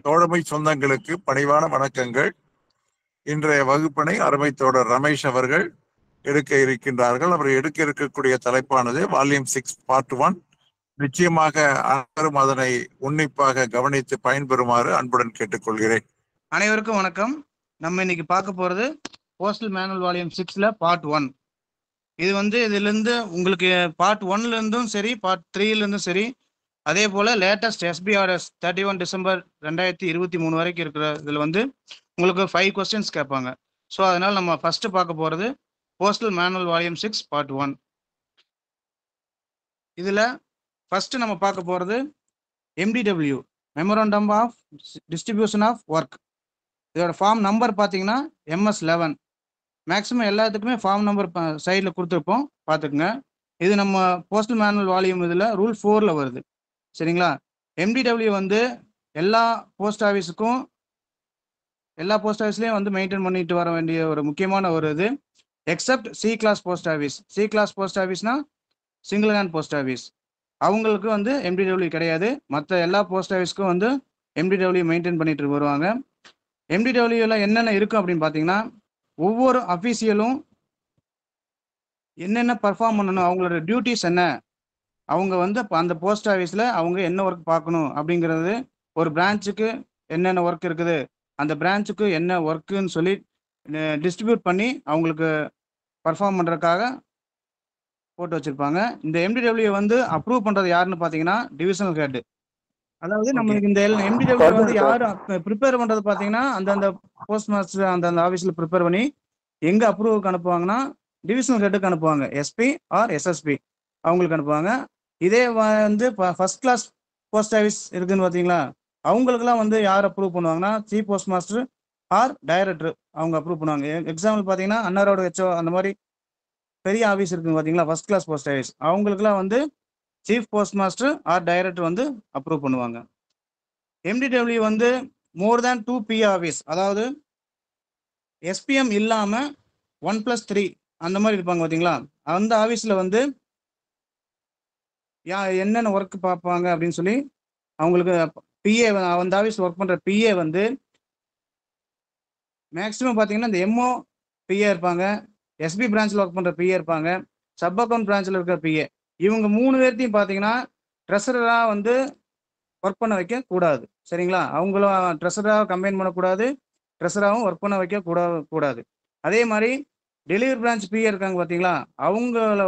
தோழமை சொந்தங்களுக்கு பணிவான வணக்கங்கள். இன்றைய வகுப்பினை அருமை தோழர் ரமேஷ் அவர்கள் எடுக்க இருக்கின்றார்கள். அவர் எடுக்க இருக்கக்கூடிய தலைப்பானது வால்யூம் 6 பார்ட் 1. நிச்சயமாக அனைவரும் அதனை உன்னிப்பாக கவனித்து பயன்பெறுமாறு அன்புடன் கேட்டுக்கொள்கிறேன். அனைவருக்கும் வணக்கம். நம்ம இன்னைக்கு பார்க்க போறது போஸ்டல் மேனுவல் வால்யூம் 6ல பார்ட் 1. இதுல இருந்து உங்களுக்கு பார்ட் 1ல இருந்தும் சரி, பார்ட் 3ல இருந்தும் சரி, அதே போல லேட்டஸ்ட் SBRS 31 டிசம்பர் 2023 வரைக்கும் இருக்கிற இதுல உங்களுக்கு 5 கொஸ்டின்ஸ் கேட்பாங்க. ஸோ அதனால நம்ம ஃபர்ஸ்ட் பார்க்க போறது போஸ்டல் மேனுவல் வால்யூம் 6 பார்ட் 1. இதுல ஃபர்ஸ்ட் நம்ம பார்க்க போறது MDW memorandum of distribution of work. இதோட ஃபார்ம் நம்பர் பார்த்தீங்கன்னா MS11. மேக்ஸிமம் எல்லாத்துக்குமே ஃபார்ம் நம்பர் சைடில் கொடுத்துருப்போம், பார்த்துக்குங்க. இது நம்ம போஸ்டல் மேனுவல் வால்யூம் இதில் ரூல் 4ல் வருது, சரிங்களா. MDW எல்லா போஸ்ட் ஆஃபீஸ்லேயும் மெயின்டைன் பண்ணிட்டு வர வேண்டிய ஒரு முக்கியமான ஒரு இது, except C class post office. C class post ஆஃபீஸ்னா சிங்கிள் ஹேண்ட் போஸ்ட் ஆஃபீஸ், அவங்களுக்கு MDW கிடையாது. மற்ற எல்லா போஸ்ட் ஆஃபீஸ்க்கும் MDW மெயின்டைன் பண்ணிட்டு வருவாங்க. MDWல என்னென்ன இருக்கும் அப்படின்னு பார்த்தீங்கன்னா, ஒவ்வொரு அஃபீஷியலும் என்னென்ன பர்ஃபார்ம் பண்ணணும், அவங்களோட டியூட்டிஸ் என்ன, அவங்க அந்த போஸ்ட் ஆஃபீஸில் அவங்க என்ன ஒர்க் பார்க்கணும் அப்படிங்கிறது, ஒரு பிரான்ச்சுக்கு என்னென்ன ஒர்க் இருக்குது, அந்த பிரான்ச்சுக்கு என்ன ஒர்க்குன்னு சொல்லி டிஸ்ட்ரிபியூட் பண்ணி அவங்களுக்கு பர்ஃபார்ம் பண்ணுறதுக்காக போட்டு வச்சுருப்பாங்க. இந்த MDW அப்ரூவ் பண்ணுறது யாருன்னு பார்த்தீங்கன்னா டிவிஷனல் ஹெட். அதாவது நம்மளுக்கு இந்த MDW யார் ப்ரிப்பேர் பண்ணுறது பார்த்தீங்கன்னா, அந்தந்த போஸ்ட் மாஸ்டர் அந்தந்த ஆஃபீஸில் ப்ரிப்பேர் பண்ணி எங்கே அப்ரூவுக்கு அனுப்புவாங்கன்னா டிவிஷனல் ஹெட்டுக்கு அனுப்புவாங்க. SP ஆர் SSP அவங்களுக்கு அனுப்புவாங்க. இதே ஃபர்ஸ்ட் கிளாஸ் போஸ்ட் ஆஃபீஸ் இருக்குதுன்னு பார்த்தீங்களா, அவங்களுக்குலாம் யார் அப்ரூவ் பண்ணுவாங்கன்னா chief post master or director அவங்க அப்ரூவ் பண்ணுவாங்க. எக்ஸாம்பிள் பார்த்தீங்கன்னா அன்னாரோட HO அந்த மாதிரி பெரிய ஆஃபீஸ் இருக்குங்க பார்த்தீங்களா, ஃபர்ஸ்ட் கிளாஸ் போஸ்ட் ஆஃபீஸ், அவங்களுக்குலாம் chief post master or director approve பண்ணுவாங்க. MDW more than 2 PA office, அதாவது SPM இல்லாமல் 1+3 அந்த மாதிரி இருப்பாங்க பார்த்தீங்களா, அந்த ஆஃபீஸில் என்னென்ன ஒர்க் பார்ப்பாங்க அப்படின்னு சொல்லி அவங்களுக்கு PA, அந்த ஆஃபீஸில் ஒர்க் பண்ணுற PA மேக்ஸிமம் பார்த்தீங்கன்னா இந்த MO PA இருப்பாங்க, SB பிரான்ச்சில் ஒர்க் பண்ணுற PA இருப்பாங்க, சப் அக்கௌண்ட் பிரான்ச்சில் இருக்கிற PA. இவங்க 3 பேர்த்தையும் பார்த்தீங்கன்னா ட்ரெஸராக ஒர்க் பண்ண வைக்க கூடாது, சரிங்களா. அவங்களும் ட்ரெஸராக கம்பைன் பண்ணக்கூடாது, ட்ரெஸராகவும் ஒர்க் பண்ண வைக்க கூடாது. அதே மாதிரி டெலிவரி பிரான்ச் PA இருக்காங்க பார்த்தீங்களா, அவங்கள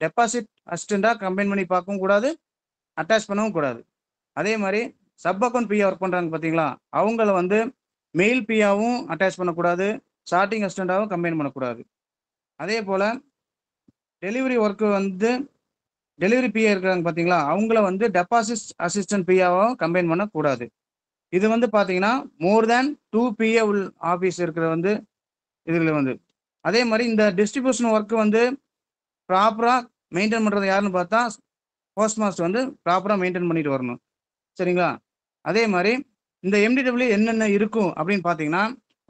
டெபாசிட் அசிஸ்டண்டாக கம்பைன் பண்ணி பார்க்கவும் கூடாது, அட்டாச் பண்ணவும் கூடாது. அதே மாதிரி சப் அக்கௌண்ட் PA ஒர்க் பண்ணுறாங்க பார்த்தீங்களா, அவங்கள மெயில் PAவும் அட்டாச் பண்ணக்கூடாது, சார்ட்டிங் அசிஸ்டண்டாகவும் கம்பைன் பண்ணக்கூடாது. அதே போல் டெலிவரி ஒர்க்கு டெலிவரி PA இருக்கிறாங்க பார்த்தீங்களா, அவங்கள டெபாசிட் அசிஸ்டன்ட் PAவும் கம்பைன் பண்ணக்கூடாது. இது பார்த்தீங்கன்னா மோர் தேன் 2 PA ஆஃபீஸ் இருக்கிற இதில் அதே மாதிரி இந்த டிஸ்ட்ரிபியூஷன் ஒர்க்கு ப்ராப்பராக மெயின்டைன் பண்ணுறது யாருன்னு பார்த்தா போஸ்ட் மாஸ்டர் ப்ராப்பராக மெயின்டைன் பண்ணிட்டு வரணும், சரிங்களா. அதே மாதிரி இந்த MDW என்னென்ன இருக்கும் அப்படின்னு பார்த்தீங்கன்னா,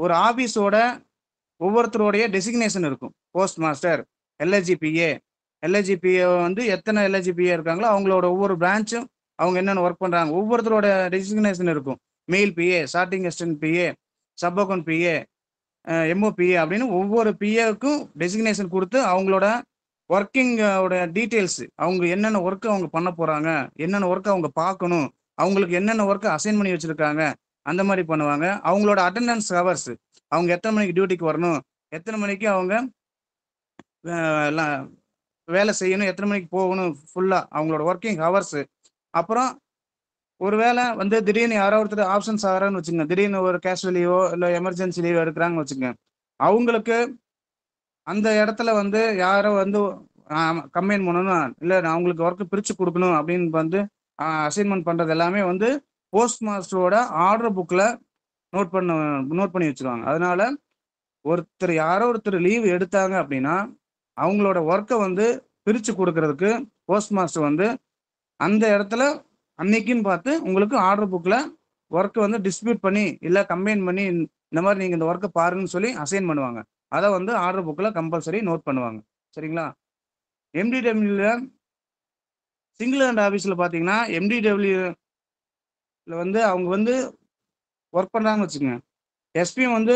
ஒரு ஆஃபீஸோட ஒவ்வொருத்தருடைய டெசிக்னேஷன் இருக்கும். போஸ்ட் மாஸ்டர், LHG PA எத்தனை LHG PA இருக்காங்களோ அவங்களோட ஒவ்வொரு பிரான்ச்சும் அவங்க என்னென்ன ஒர்க் பண்ணுறாங்க, ஒவ்வொருத்தரோட டெசிக்னேஷன் இருக்கும். Mail PA, sorting assistant PA, sub account PA, MO PA அப்படின்னு ஒவ்வொரு PAவுக்கும் டெசிக்னேஷன் கொடுத்து அவங்களோட ஒர்க்கிங்கோட டீட்டெயில்ஸ், அவங்க என்னென்ன ஒர்க்கு அவங்க பண்ண போகிறாங்க, என்னென்ன ஒர்க்கு அவங்க பார்க்கணும், அவங்களுக்கு என்னென்ன ஒர்க்கு அசைன் பண்ணி வச்சுருக்காங்க, அந்த மாதிரி பண்ணுவாங்க. அவங்களோட அட்டெண்டன்ஸ் ஹவர்ஸ், அவங்க எத்தனை மணிக்கு டியூட்டிக்கு வரணும், எத்தனை மணிக்கு அவங்க வேலை செய்யணும், எத்தனை மணிக்கு போகணும், ஃபுல்லாக அவங்களோட ஒர்க்கிங் ஹவர்ஸு. அப்புறம் ஒரு வேளை திடீர்னு யாரோ ஒருத்தர் ஆப்ஷன்ஸ் ஆகிறான்னு வச்சுங்க, திடீர்னு ஒரு கேஷுவல் லீவோ இல்லை எமர்ஜென்சி லீவோ எடுக்கிறாங்கன்னு வச்சுங்க, அவங்களுக்கு அந்த இடத்துல யாரோ கம்பைன் பண்ணணும், இல்லை அவங்களுக்கு ஒர்க்கு பிரித்து கொடுக்கணும் அப்படின்னு அசைன்மெண்ட் பண்ணுறது எல்லாமே போஸ்ட் மாஸ்டரோட ஆர்டர் புக்கில் நோட் பண்ணி வச்சுருவாங்க. அதனால யாரோ ஒருத்தர் லீவ் எடுத்தாங்க அப்படின்னா அவங்களோட ஒர்க்கை பிரித்து கொடுக்கறதுக்கு போஸ்ட் மாஸ்டர் அந்த இடத்துல அன்னைக்குன்னு பார்த்து உங்களுக்கு ஆர்டர் புக்கில் ஒர்க்கை டிஸ்ட்ரிபியூட் பண்ணி இல்லை கம்பைன் பண்ணி இந்த மாதிரி நீங்கள் இந்த ஒர்க்கை பாருங்கன்னு சொல்லி அசைன் பண்ணுவாங்க. அதை ஆர்டர் புக்கில் கம்பல்சரி நோட் பண்ணுவாங்க, சரிங்களா. MDW சிங்கிள் ஹேண்ட் ஆஃபீஸில் பார்த்தீங்கன்னா MDW அவங்க ஒர்க் பண்ணுறாங்கன்னு வச்சுக்கோங்க, எஸ்பியும் வந்து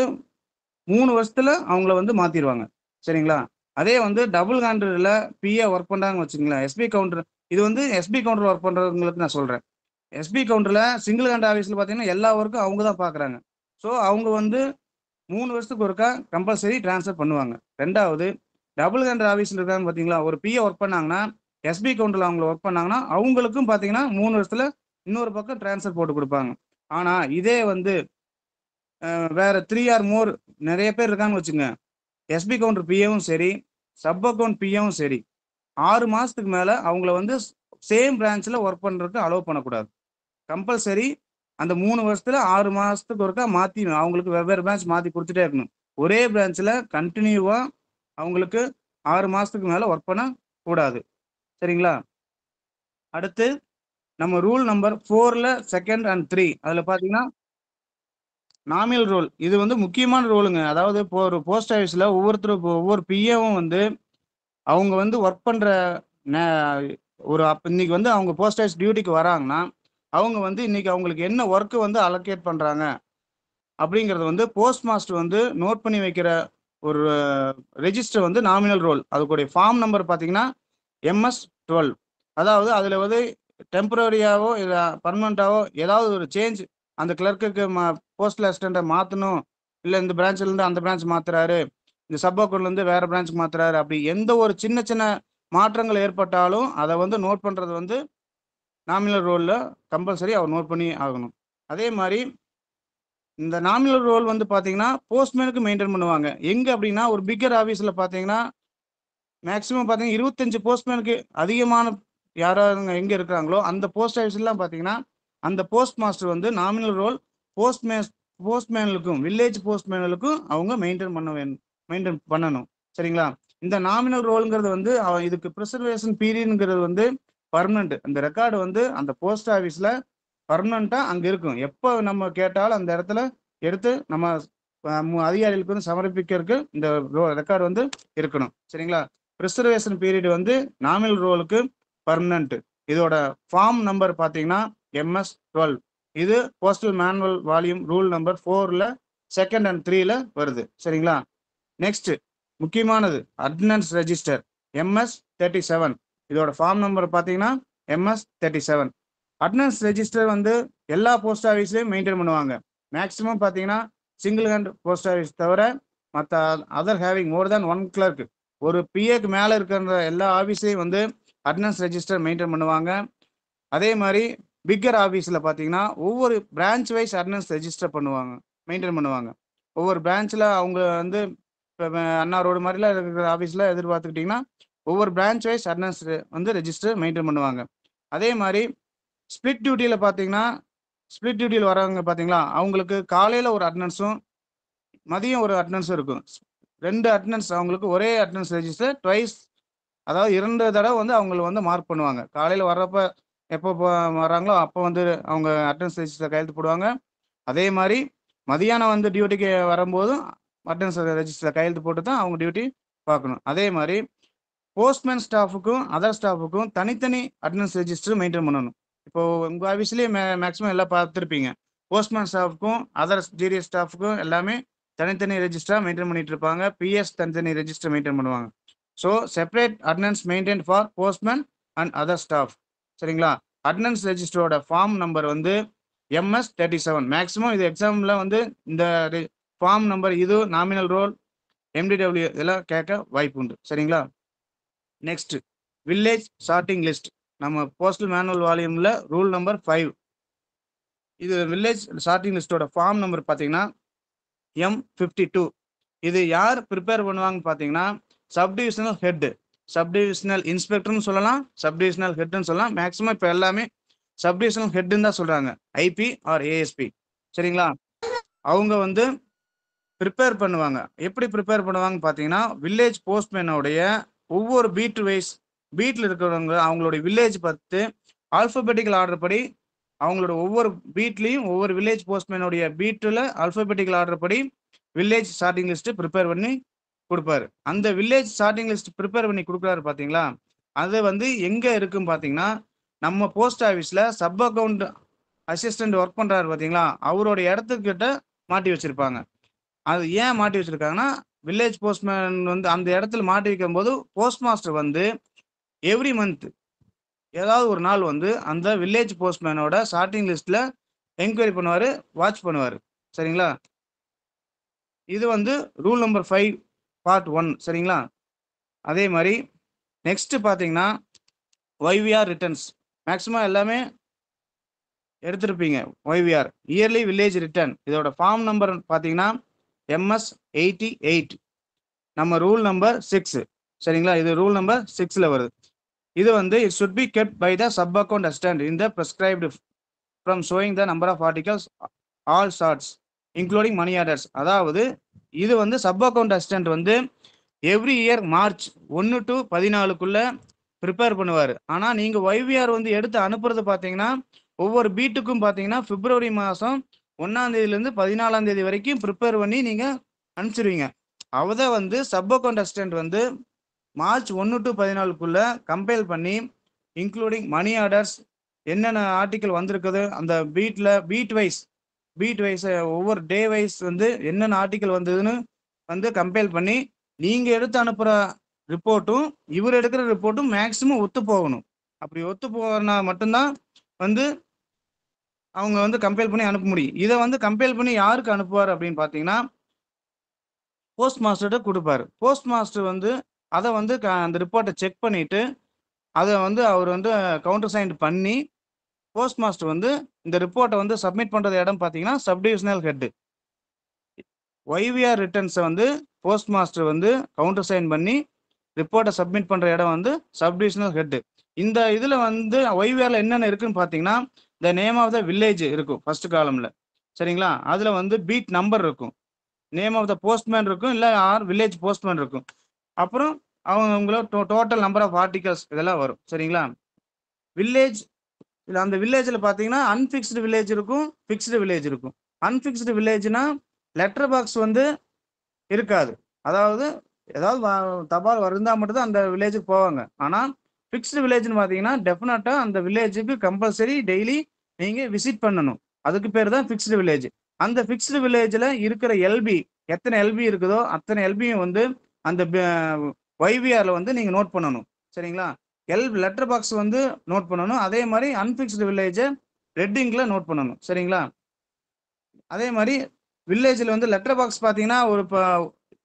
3 வருஷத்துல அவங்கள வந்து மாத்திருவாங்க. சரிங்களா? அதே வந்து டபுள் கவுண்டர்ல பிஏ ஒர்க் பண்றாங்கன்னு வச்சுக்கங்களேன், எஸ்பி கவுண்டர் இது வந்து எஸ்பி கவுண்டர்ல ஒர்க் பண்றவங்களுக்கு நான் சொல்றேன். எஸ்பி கவுண்டர்ல சிங்கிள் ஹேண்ட் ஆஃபீஸ்ல பார்த்தீங்கன்னா, எல்லா ஒர்க்கும் அவங்க தான் பார்க்குறாங்க. ஸோ அவங்க வந்து 3 வருஷத்துக்கு ஒருக்கா கம்பல்சரி ட்ரான்ஸ்ஃபர் பண்ணுவாங்க. 2வது டபுள் ஹேண்டர் ஆஃபீஸ்ல இருக்காங்க பார்த்தீங்களா, ஒரு பிஏ ஒர்க் பண்ணாங்கன்னா, எஸ்பி கவுண்டர்ல அவங்க ஒர்க் பண்ணாங்கன்னா, அவங்களுக்கும் பார்த்தீங்கன்னா 3 வருஷத்துல இன்னொரு பக்கம் ட்ரான்ஸ்ஃபர் போட்டு குடுப்பாங்க. ஆனா இதே வந்து வேற 3 ஆர் மோர் நெறைய பேர் இருக்காங்கன்னு வச்சுக்கங்க. எஸ்பி கவுண்டர் பிஏவும் சரி, சப் அக்கவுண்ட் பிஏவும் சரி, 6 மாசத்துக்கு மேல அவங்கள வந்து சேம் பிரான்ச்ல ஒர்க் பண்றதுக்கு அலோவ் பண்ணக்கூடாது. கம்பல்சரி அந்த 3 வருஷத்துல 6 மாசத்துக்கு ஒருக்கா மாத்தி அவங்களுக்கு வெவ்வேறு பிரான்ச் மாத்தி குடுத்துட்டே இருக்கணும். ஒரே பிரான்ச்ல கன்டினியூவா அவங்களுக்கு 6 மாசத்துக்கு மேல ஒர்க் பண்ண கூடாது. சரிங்களா? அடுத்து நம்ம ரூல் நம்பர் 4ல 2 அண்ட் 3 அதுல பார்த்தீங்கன்னா, நாமினல் ரோல். இது வந்து முக்கியமான ரோலுங்க. அதாவது இப்போ ஒரு போஸ்ட் ஆஃபீஸ்ல ஒவ்வொரு பிஏவும் வந்து அவங்க வந்து ஒர்க் பண்ற நே இன்னைக்கு வந்து அவங்க போஸ்ட் ஆஃபீஸ் டியூட்டிக்கு வராங்கன்னா, அவங்க வந்து இன்னைக்கு அவங்களுக்கு என்ன ஒர்க் வந்து அலோகேட் பண்றாங்க அப்படிங்கிறது வந்து போஸ்ட் மாஸ்டர் வந்து நோட் பண்ணி வைக்கிற ஒரு ரெஜிஸ்டர் வந்து நாமினல் ரோல். அதுக்குடைய ஃபார்ம் நம்பர் பார்த்தீங்கன்னா, MS-12. அதாவது அதுல வந்து டெம்பரரியாவோ இல்ல பெர்மனன்ட்டாவோ ஏதாவது ஒரு சேஞ்ச் அந்த கிளர்க்குக்கு போஸ்டல் அசிஸ்டண்ட்ட மாத்தணும். இல்ல இந்த பிரான்ச்ல இருந்து அந்த பிரான்ச் மாத்துறாரு. இந்த சப் அக்கவுண்ட்ல இருந்து வேற பிரான்ச்க்கு மாத்துறாரு. அப்படி எந்த ஒரு சின்ன சின்ன மாற்றங்கள் ஏற்பட்டாலும் அத வந்து நோட் பண்றது வந்து நாமினல் ரோல்ல கம்பல்சரி அவர் நோட் பண்ணி ஆகணும். அதே மாரி இந்த நாமினல் ரோல் வந்து பார்த்தீங்கன்னா, போஸ்ட்மேனுக்கு மெயின்டெயின் பண்ணுவாங்க. எங்க அப்படின்னா, ஒரு பிக்கர் ஆஃபீஸ்ல பார்த்தீங்கன்னா, மேக்ஸிமம் பார்த்தீங்கன்னா 25 போஸ்ட்மேனுக்கு அதிகமான யாராவது எங்க இருக்கிறாங்களோ, அந்த போஸ்ட் ஆஃபீஸ்லாம் பார்த்தீங்கன்னா, அந்த போஸ்ட் மாஸ்டர் வந்து நாமினல் ரோல் போஸ்ட்மேன் போஸ்ட்மேனுக்கும், வில்லேஜ் போஸ்ட்மேனுக்கும் அவங்க மெயின்டெயின் பண்ணணும். சரிங்களா? இந்த நாமினல் ரோல்ங்கிறது வந்து இதுக்கு பிரிசர்வேஷன் பீரியட்ங்கிறது வந்து பெர்மனன்ட். அந்த ரெக்கார்டு வந்து அந்த போஸ்ட் ஆஃபீஸ்ல பெர்மனன்ட்டா அங்க இருக்கும். எப்ப நம்ம கேட்டாலும் அந்த இடத்துல எடுத்து நம்ம அதிகாரிகளுக்கு வந்து சமர்ப்பிக்கிறதுக்கு இந்த ரெக்கார்டு வந்து இருக்கணும். சரிங்களா? பிரிசர்வேஷன் பீரியட் வந்து நாமினல் ரோலுக்கு பெர்மனன்ட். இதோட ஃபார்ம் நம்பர் பார்த்தீங்கன்னா MS-12. இது postal manual volume rule number 4ல 2 அண்ட் 3ல வருது. சரிங்களா? நெக்ஸ்ட் முக்கியமானது அட்டெண்டன்ஸ் ரெஜிஸ்டர் MS-37. இதோட ஃபார்ம் நம்பர் பார்த்தீங்கன்னா MS-37. அட்டெண்டன்ஸ் ரெஜிஸ்டர் வந்து எல்லா போஸ்ட் ஆஃபீஸ்லையும் மெயின்டைன் பண்ணுவாங்க. மேக்ஸிமம் பார்த்தீங்கன்னா சிங்கிள் ஹேண்ட் போஸ்ட் ஆஃபீஸ் தவிர மற்ற அதர் ஹேவிங் மோர் தேன் 1 கிளர்க் ஒரு பிஏக்கு மேலே இருக்கிற எல்லா ஆஃபீஸ்லையும் வந்து அட்டெண்டன்ஸ் ரெஜிஸ்டர் மெயின்டைன் பண்ணுவாங்க. அதே மாதிரி பிக்கர் ஆஃபீஸில் பார்த்தீங்கன்னா ஒவ்வொரு branch wise attendance register maintain பண்ணுவாங்க. ஒவ்வொரு பிரான்ச்சில் அவங்க வந்து இப்போ அண்ணா ரோடு மாதிரிலாம் இருக்கிற ஆஃபீஸில் எதிர்பார்த்துக்கிட்டிங்கன்னா ஒவ்வொரு பிரான்ச் வைஸ் அட்டெண்டன்ஸ் வந்து ரெஜிஸ்டர் மெயின்டைன் பண்ணுவாங்க. அதே மாதிரி ஸ்பிளிட் டியூட்டியில் பார்த்தீங்கன்னா ஸ்பிளிட் டியூட்டியில் வரவங்க பார்த்தீங்களா, அவங்களுக்கு காலையில் ஒரு அட்டெண்டன்ஸும் மதியம் ஒரு அட்டெண்டன்ஸும் இருக்கும். 2 அட்டெண்டன்ஸ் அவங்களுக்கு ஒரே அட்டெண்டன்ஸ் ரெஜிஸ்டர் ட்வைஸ், அதாவது 2 தடவை வந்து அவங்கள வந்து மார்க் பண்ணுவாங்க. காலையில் வர்றப்ப எப்போ வர்றாங்களோ அப்போ வந்து அவங்க அட்டெண்டன்ஸ் ரெஜிஸ்டர் கையெழுத்து போடுவாங்க. அதே மாதிரி மதியானம் வந்து டியூட்டிக்கு வரும்போதும் அட்டெண்டன்ஸ் ரெஜிஸ்டர் கையெழுத்து போட்டு தான் அவங்க டியூட்டி பார்க்கணும். அதே மாதிரி போஸ்ட்மேன் ஸ்டாஃபுக்கும் அதர் ஸ்டாஃபுக்கும் தனித்தனி அட்டெண்டன்ஸ் ரெஜிஸ்டர் மெயின்டைன் பண்ணணும். இப்போ உங்கள் ஆஃபீஸ்லேயே மேக்ஸிமம் எல்லாம் பார்த்துருப்பீங்க. போஸ்ட்மேன் ஸ்டாஃப்க்கும் அதர் ஜிடிஎஸ் ஸ்டாஃபுக்கும் எல்லாமே தனித்தனி ரெஜிஸ்டராக மெயின்டைன் பண்ணிட்டு இருப்பாங்க. பிஎஸ் தனித்தனி ரெஜிஸ்டர் மெயின்டைன் பண்ணுவாங்க. So separate attendance maintain for postman and other staff. சரிங்களா? அட்டெண்டன்ஸ் ரெஜிஸ்டரோட ஃபார்ம் நம்பர் வந்து MS-37. மேக்ஸிமம் இது எக்ஸாமில் வந்து இந்த ஃபார்ம் நம்பர் இது நாமினல் ரோல் MDW இதெல்லாம் கேட்க வாய்ப்பு உண்டு. சரிங்களா? Next village sorting list. நம்ம போஸ்டல் மேனுவல் வால்யூம்ல ரூல் நம்பர் 5. இது வில்லேஜ் சார்ட்டிங் லிஸ்டோட ஃபார்ம் நம்பர் பார்த்தீங்கன்னா M52. இது யார் ப்ரிப்பேர் பண்ணுவாங்கன்னு பார்த்தீங்கன்னா சப்டிவிஷனல் ஹெட், சப்டிவிஷனல் இன்ஸ்பெக்டர்னு சொல்லலாம், சப்டிவிஷனல் ஹெட்னு சொல்லலாம். மேக்ஸிமம் இப்போ எல்லாமே சப்டிவிஷனல் ஹெட்னு தான் சொல்றாங்க, ஐபி ஆர் ஏஎஸ்பி. சரிங்களா? அவங்க வந்து ப்ரிப்பேர் பண்ணுவாங்க. எப்படி ப்ரிப்பேர் பண்ணுவாங்கன்னு பார்த்தீங்கன்னா வில்லேஜ் போஸ்ட்மேனோடைய ஒவ்வொரு பீட்டில் இருக்கிறவங்க அவங்களுடைய வில்லேஜ் பார்த்து ஆல்பபெட்டிக்கல் ஆர்டர் படி அவங்களோட ஒவ்வொரு பீட்லையும் ஒவ்வொரு வில்லேஜ் போஸ்ட்மேனுடைய பீட்டில் ஆல்பபெட்டிக்கல் ஆர்டர் படி வில்லேஜ் சார்ட்டிங் லிஸ்ட் ப்ரிப்பேர் பண்ணி கொடுப்பாரு. அந்த வில்லேஜ் சார்ட்டிங் லிஸ்ட் ப்ரிப்பேர் பண்ணி கொடுக்குறாரு பார்த்தீங்களா, அது வந்து எங்கே இருக்குன்னு பார்த்தீங்கன்னா நம்ம போஸ்ட் ஆஃபீஸில் சப் அக்கவுண்ட் அசிஸ்டன்ட் ஒர்க் பண்றாரு பாத்தீங்களா, அவரோட இடத்துக்கிட்ட மாட்டி வச்சிருப்பாங்க. அது ஏன் மாட்டி வச்சிருக்காங்கன்னா, வில்லேஜ் போஸ்ட்மேன் வந்து அந்த இடத்துல மாட்டி வைக்கும்போது, போஸ்ட் மாஸ்டர் வந்து எவ்ரி மந்த் ஏதாவது ஒரு நாள் வந்து அந்த வில்லேஜ் போஸ்ட்மேனோட சார்ட்டிங் லிஸ்ட்ல என்கொயரி பண்ணுவாரு, வாட்ச் பண்ணுவாரு. சரிங்களா? இது வந்து ரூல் நம்பர் 5 பார்ட் 1 சரிங்களா? அதே மாரி நெக்ஸ்ட் பார்த்தீங்கன்னா, ஒய்விஆர் ரிட்டர்ன்ஸ். மேக்ஸிமம் எல்லாமே எடுத்திருப்பீங்க. ஒய்விஆர் இயர்லி வில்லேஜ் ரிட்டர்ன். இதோட ஃபார்ம் நம்பர் பார்த்தீங்கன்னா, எம்எஸ் 88. நம்ம ரூல் நம்பர் 6 சரிங்களா? இது ரூல் நம்பர் 6ல வருது. இது வந்து it should be kept by the sub account assistant in the prescribed from showing the number of articles all charts including money orders. அதாவது இது வந்து சப் அக்கவுண்ட் அசிஸ்டன்ட் வந்து எவ்ரி இயர் மார்ச் 1 to 14க்குள்ள prepare பண்ணுவார். ஆனால் நீங்கள் ஒய்விஆர் வந்து எடுத்து அனுப்புறது பார்த்தீங்கன்னா, ஒவ்வொரு பீட்டுக்கும் பார்த்தீங்கன்னா பிப்ரவரி மாதம் 1ஆம் தேதியிலேருந்து 14ஆம் தேதி வரைக்கும் ப்ரிப்பேர் பண்ணி நீங்கள் அனுப்பிச்சிருவீங்க. அவதை வந்து சப் அக்கவுண்ட் அசிஸ்டன்ட் வந்து மார்ச் 1 to 14க்குள்ள கம்பைல் பண்ணி இன்க்ளூடிங் மணி ஆர்டர்ஸ் என்னென்ன ஆர்டிக்கல் வந்திருக்குது, அந்த பீட் வைஸ் ஒவ்வொரு டே வைஸ் வந்து என்னென்ன ஆர்டிக்கல் வந்ததுன்னு வந்து கம்பைல் பண்ணி நீங்க எடுத்து அனுப்புற ரிப்போர்ட்டும் இவர் எடுக்கிற ரிப்போர்ட்டும் மேக்சிமம் ஒத்து போகணும். அப்படி ஒத்து போனா மட்டும்தான் வந்து அவங்க வந்து கம்பைல் பண்ணி அனுப்ப முடியும். இதை வந்து கம்பைல் பண்ணி யாருக்கு அனுப்புவார் அப்படின்னு பார்த்தீங்கன்னா, போஸ்ட் மாஸ்டர்கிட்ட கொடுப்பாரு. போஸ்ட் மாஸ்டர் வந்து அதை வந்து அந்த ரிப்போர்ட்டை செக் பண்ணிட்டு அதை வந்து அவர் வந்து கவுண்டர் சைன் பண்ணி போஸ்ட் மாஸ்டர் வந்து இந்த ரிப்போர்ட்டை வந்து சப்மிட் பண்றது இடம் பார்த்தீங்கன்னா சப்டிவிஷனல் ஹெட். ஒய்விஆர் ரிட்டர்ன்ஸை வந்து போஸ்ட் மாஸ்டர் வந்து கவுண்டர் சைன் பண்ணி ரிப்போர்ட்டை சப்மிட் பண்ற இடம் வந்து சப்டிவிஷனல் ஹெட். இந்த இதுல வந்து ஒய்விஆர்ல என்னென்ன இருக்குன்னு பார்த்தீங்கன்னா, the name of the village இருக்கும் ஃபர்ஸ்ட் காலம்ல சரிங்களா? அதுல வந்து பீட் நம்பர் இருக்கும், நேம் ஆஃப் த போஸ்ட்மேன் இருக்கும், இல்லை ஆர் வில்லேஜ் போஸ்ட்மேன் இருக்கும். அப்புறம் அவங்களோட டோட்டல் நம்பர் ஆஃப் ஆர்டிகல்ஸ் இதெல்லாம் வரும் சரிங்களா? வில்லேஜ் இல்லை அந்த வில்லேஜில் பார்த்தீங்கன்னா அன்ஃபிக்ஸ்டு வில்லேஜ் இருக்கும், ஃபிக்ஸ்டு வில்லேஜ் இருக்கும். அன்ஃபிக்ஸ்டு வில்லேஜ்னா லெட்டர் பாக்ஸ் வந்து இருக்காது. அதாவது ஏதாவது தபால் இருந்தால் மட்டும்தான் அந்த வில்லேஜுக்கு போவாங்க. ஆனால் ஃபிக்ஸ்டு வில்லேஜ்னு பார்த்தீங்கன்னா டெஃபினட்டாக அந்த வில்லேஜுக்கு கம்பல்சரி டெய்லி நீங்கள் விசிட் பண்ணணும். அதுக்கு பேர் தான் ஃபிக்ஸ்டு வில்லேஜ். அந்த ஃபிக்ஸ்டு வில்லேஜில் இருக்கிற எல்பி எத்தனை எல்பி இருக்குதோ அத்தனை எல்பியும் வந்து அந்த ஒய்விஆரில் வந்து நீங்கள் நோட் பண்ணணும் சரிங்களா? லெட்டர் பாக்ஸ் வந்து நோட் பண்ணணும். அதே மாதிரி அன்ஃபிக்ஸ்டு வில்லேஜை ரெட் இங்கில் நோட் பண்ணணும் சரிங்களா? அதே மாதிரி வில்லேஜில் வந்து லெட்டர் பாக்ஸ் பார்த்தீங்கன்னா ஒரு இப்போ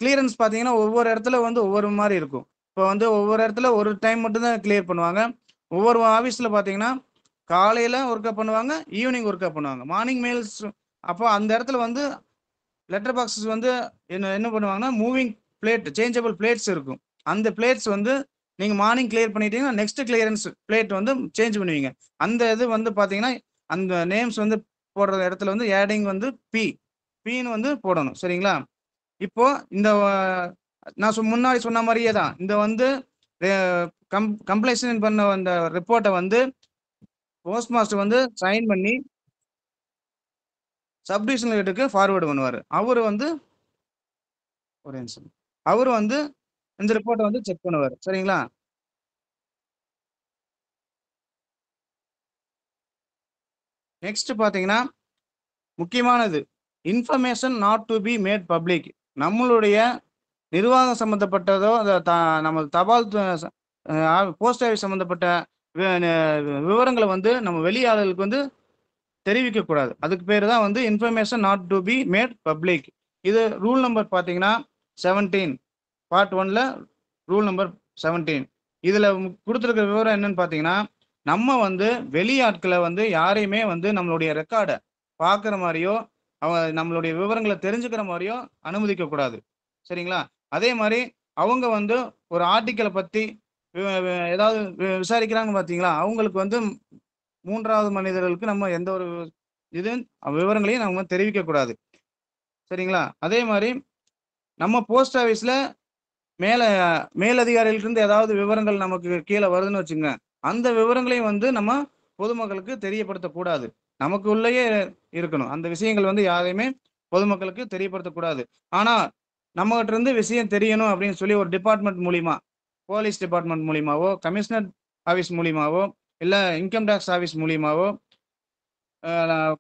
கிளியரன்ஸ் பார்த்தீங்கன்னா ஒவ்வொரு இடத்துல வந்து ஒவ்வொரு மாதிரி இருக்கும். இப்போ வந்து ஒவ்வொரு இடத்துல ஒரு டைம் மட்டும்தான் கிளியர் பண்ணுவாங்க. ஒவ்வொரு ஆஃபீஸில் பார்த்தீங்கன்னா காலையில் ஒர்க்கப் பண்ணுவாங்க, ஈவினிங் ஒர்க்கப் பண்ணுவாங்க, மார்னிங் மெயில்ஸ். அப்போ அந்த இடத்துல வந்து லெட்டர் பாக்ஸஸ் வந்து என்ன பண்ணுவாங்கன்னா மூவிங் பிளேட், சேஞ்சபிள் பிளேட்ஸ் இருக்கும். அந்த பிளேட்ஸ் வந்து நீங்கள் மார்னிங் கிளியர் பண்ணிட்டீங்கன்னா நெக்ஸ்ட் கிளியரன்ஸ் பிளேட் வந்து சேஞ்ச் பண்ணுவீங்க. அந்த இது வந்து பார்த்தீங்கன்னா அந்த நேம்ஸ் வந்து போடுற இடத்துல வந்து ஆடிங் வந்து பின்னு வந்து போடணும் சரிங்களா? இப்போ இந்த நான் முன்னாடி சொன்ன மாதிரியே தான் இந்த வந்து கம்ப்ளைஷன் பண்ண அந்த ரிப்போர்ட்டை வந்து போஸ்ட் மாஸ்டர் வந்து சைன் பண்ணி சப்டிவிஷனல் ஹெட்டுக்கு ஃபார்வேர்டு பண்ணுவார். அவர் வந்து ஒரு நிமிஷம், அவர் வந்து இந்த ரிப்போர்ட்டை வந்து செக் பண்ணுவார் சரிங்களா? நெக்ஸ்ட் பார்த்தீங்கன்னா முக்கியமானது information not to be made public. நம்மளுடைய நிர்வாகம் சம்மந்தப்பட்டதோ நம்ம தபால் போஸ்ட் ஆஃபீஸ் சம்மந்தப்பட்ட விவரங்களை வந்து நம்ம வெளியாளர்களுக்கு வந்து தெரிவிக்க கூடாது. அதுக்கு பேர் தான் வந்து information not to be made public. இது ரூல் நம்பர் பார்த்தீங்கன்னா 17 பார்ட் 1ல ரூல் நம்பர் 17. இதுல கொடுத்துருக்கிற விவரம் என்னன்னு பார்த்தீங்கன்னா, நம்ம வந்து வெளியாட்களை வந்து யாரையுமே வந்து நம்மளுடைய ரெக்கார்டை பார்க்குற மாதிரியோ நம்மளுடைய விவரங்களை தெரிஞ்சுக்கிற மாதிரியோ அனுமதிக்க கூடாது சரிங்களா? அதே மாதிரி அவங்க வந்து ஒரு ஆர்டிக்கலை பற்றி ஏதாவது விசாரிக்கிறாங்க பார்த்தீங்களா, அவங்களுக்கு வந்து மூன்றாவது மனிதர்களுக்கு நம்ம எந்த ஒரு விவரங்களையும் நம்ம தெரிவிக்க கூடாது சரிங்களா? அதே மாதிரி நம்ம போஸ்ட் ஆஃபீஸில் மேலதிகாரிகளிருந்து ஏதாவது விவரங்கள் நமக்கு கீழே வருதுன்னு வச்சுங்க, அந்த விவரங்களையும் வந்து நம்ம பொதுமக்களுக்கு தெரியப்படுத்தக்கூடாது. நமக்கு உள்ளேயே இருக்கணும். அந்த விஷயங்கள் வந்து யாரையுமே பொதுமக்களுக்கு தெரியப்படுத்தக்கூடாது. ஆனா நம்மகிட்ட இருந்து விஷயம் தெரியணும் அப்படின்னு சொல்லி ஒரு டிபார்ட்மெண்ட் மூலியமா, போலீஸ் டிபார்ட்மெண்ட் மூலியமாவோ, கமிஷனர் ஆஃபீஸ் மூலியமாவோ, இல்லை இன்கம் டேக்ஸ் ஆஃபீஸ் மூலியமாவோ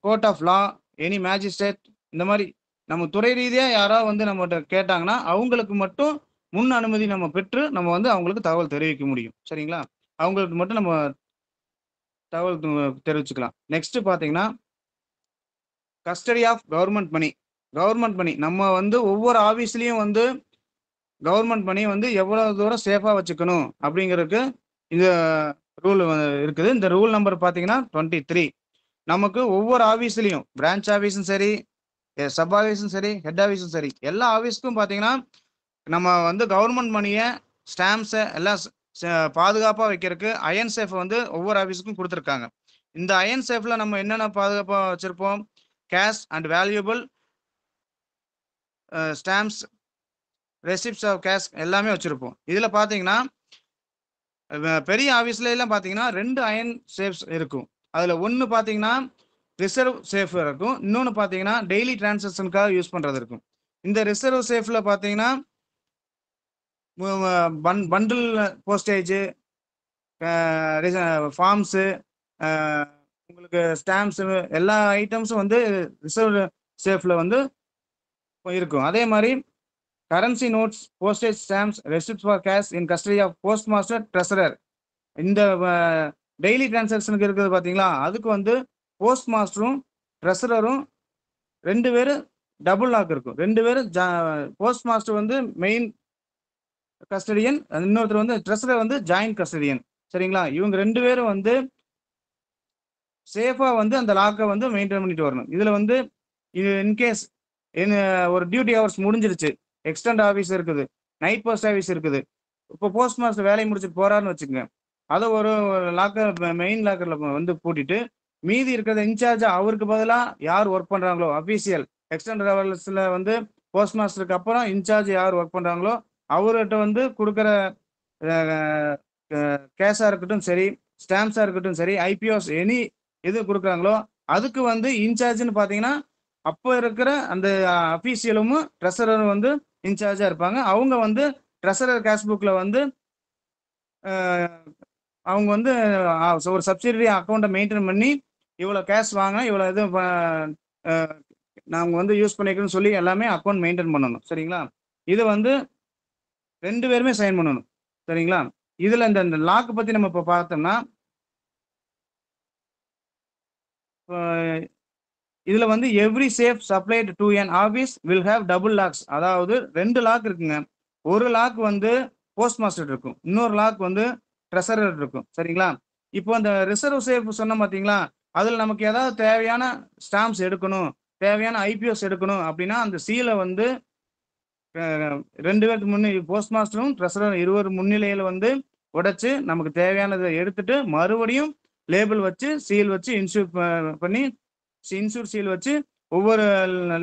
court of law, any magistrate, இந்த மாதிரி நம்ம துறை ரீதியா யாராவது வந்து நம்மகிட்ட கேட்டாங்கன்னா அவங்களுக்கு மட்டும் முன் அனுமதி நம்ம பெற்று நம்ம வந்து அவங்களுக்கு தகவல் தெரிவிக்க முடியும். சரிங்களா? அவங்களுக்கு மட்டும் நம்ம தகவல் தெரிவிச்சுக்கலாம். நெக்ஸ்ட் பாத்தீங்கன்னா custody of government money. Government money நம்ம வந்து ஒவ்வொரு ஆபீஸ்லயும் வந்து கவர்மெண்ட் மணி வந்து எவ்வளவு தூரம் சேஃபா வச்சுக்கணும் அப்படிங்கிறதுக்கு இந்த ரூல் இருக்குது. இந்த ரூல் நம்பர் பாத்தீங்கன்னா 23. நமக்கு ஒவ்வொரு ஆபீஸ்லயும் பிரான்ச் ஆபீஸும் சரி, சப் ஆபீஸும் சரி, ஹெட் ஆபீஸும் சரி, எல்லா ஆபீஸ்க்கும் பாத்தீங்கன்னா நம்ம வந்து கவர்மெண்ட் மணியை ஸ்டாம்ப்ஸை எல்லாம் பாதுகாப்பா வைக்கிறதுக்கு அயன் சேஃப் வந்து ஒவ்வொரு ஆபீஸுக்கும் கொடுத்துருக்காங்க. இந்த அயன் சேஃப்ல நம்ம என்னென்ன பாதுகாப்பா வச்சிருப்போம்? Cash and valuable stamps, receipts of cash எல்லாமே வச்சிருப்போம். இதுல பாத்தீங்கன்னா பெரிய ஆபீஸ்ல எல்லாம் பாத்தீங்கன்னா 2 அயன் சேஃப்ஸ் இருக்கும். அதுல ஒன்னு பாத்தீங்கன்னா ரிசர்வ் சேஃப் இருக்கும், இன்னொன்னு பாத்தீங்கன்னா டெய்லி டிரான்சாக்ஷனுக்காக யூஸ் பண்றது இருக்கும். இந்த ரிசர்வ் சேஃப்ல பாத்தீங்கன்னா பண்டில் போஸ்டேஜ், ஃபார்ம்ஸு, உங்களுக்கு ஸ்டாம்ப்ஸு, எல்லா ஐட்டம்ஸும் வந்து ரிசர்வ் சேஃப்ல வந்து இருக்கும். அதே மாதிரி currency notes, postage stamps, receipt for cash in custody of post master, treasurer. இந்த டெய்லி டிரான்சாக்ஷனுக்கு இருக்குது பாத்தீங்களா, அதுக்கு வந்து போஸ்ட் மாஸ்டரும் ட்ரெஸரரும் 2 பேரும் டபுள் லாக் இருக்கும். 2 பேரும் போஸ்ட் மாஸ்டர் வந்து மெயின் கஸ்டடியன், இன்னொருத்தர் வந்து ட்ரெஸரர் வந்து ஜாயிண்ட் கஸ்டடியன். சரிங்களா? இவங்க 2 பேரும் வந்து சேஃபா வந்து அந்த லாக்கை வந்து மெயின்டைன் பண்ணிட்டு வரணும். இதுல வந்து இது இன்கேஸ் ஒரு டியூட்டி ஹவர்ஸ் முடிஞ்சிருச்சு, எக்ஸ்டெண்ட் ஆஃபீஸ் இருக்குது, நைட் போஸ்ட் ஆஃபீஸ் இருக்குது, இப்போ போஸ்ட் மாஸ்டர் வேலையை முடிச்சுட்டு போறாருன்னு வச்சுக்கோங்க, அதை ஒரு லாக்கர் மெயின் லாக்கர்ல வந்து பூட்டிட்டு மீதி இருக்கிறத இன்சார்ஜ் அவருக்கு பதிலாக யார் ஒர்க் பண்றாங்களோ அபிஷியல் எக்ஸ்டெண்ட் ஹவர்ஸ்ல வந்து போஸ்ட் மாஸ்டருக்கு அப்புறம் இன்சார்ஜ் யார் ஒர்க் பண்றாங்களோ அவர்கிட்ட வந்து கொடுக்குற கேஷா இருக்கட்டும் சரி, ஸ்டாம்ப்ஸா இருக்கட்டும் சரி, ஐபிஓஸ் எனி எது கொடுக்குறாங்களோ அதுக்கு வந்து இன்சார்ஜ்னு பாத்தீங்கன்னா அப்போ இருக்கிற அந்த அபிஷியலும் ட்ரெஸரரும் வந்து இன்சார்ஜா இருப்பாங்க. அவங்க வந்து ட்ரெஸரர் கேஷ் புக்ல வந்து அவங்க வந்து ஒரு சப்சிடரி அக்கௌண்ட்டை மெயின்டைன் பண்ணி இவ்வளோ கேஷ் வாங்க, இவ்வளோ இது நாங்கள் வந்து யூஸ் பண்ணிக்கணும்னு சொல்லி எல்லாமே அக்கௌண்ட் மெயின்டைன் பண்ணணும். சரிங்களா? இது வந்து 2 பேருமே சைன் பண்ணணும். சரிங்களா? இதுல இந்த லாக் பத்தி நம்ம இப்போ பார்த்தோம்னா இதுல வந்து every safe supplied to an office will have double locks. அதாவது 2 லாக் இருக்குங்க. ஒரு லாக் வந்து போஸ்ட் மாஸ்டர் இருக்கும், இன்னொரு லாக் வந்து ட்ரெஸரர் இருக்கும். சரிங்களா? இப்போ அந்த ரிசர்வ் சேஃப் சொன்ன பார்த்தீங்களா, அதுல நமக்கு ஏதாவது தேவையான ஸ்டாம்ப்ஸ் எடுக்கணும், தேவையான ஐபிஎஸ் எடுக்கணும் அப்படின்னா அந்த சீலை வந்து 2 பேருக்கு முன்னே போஸ்ட் மாஸ்டரும் ட்ரெஸரர் இருவர் முன்னிலையில வந்து உடைச்சு நமக்கு தேவையானதை எடுத்துட்டு மறுபடியும் லேபிள் வச்சு சீல் வச்சு இன்சூர் பண்ணி இன்சூர் சீல் வச்சு ஒவ்வொரு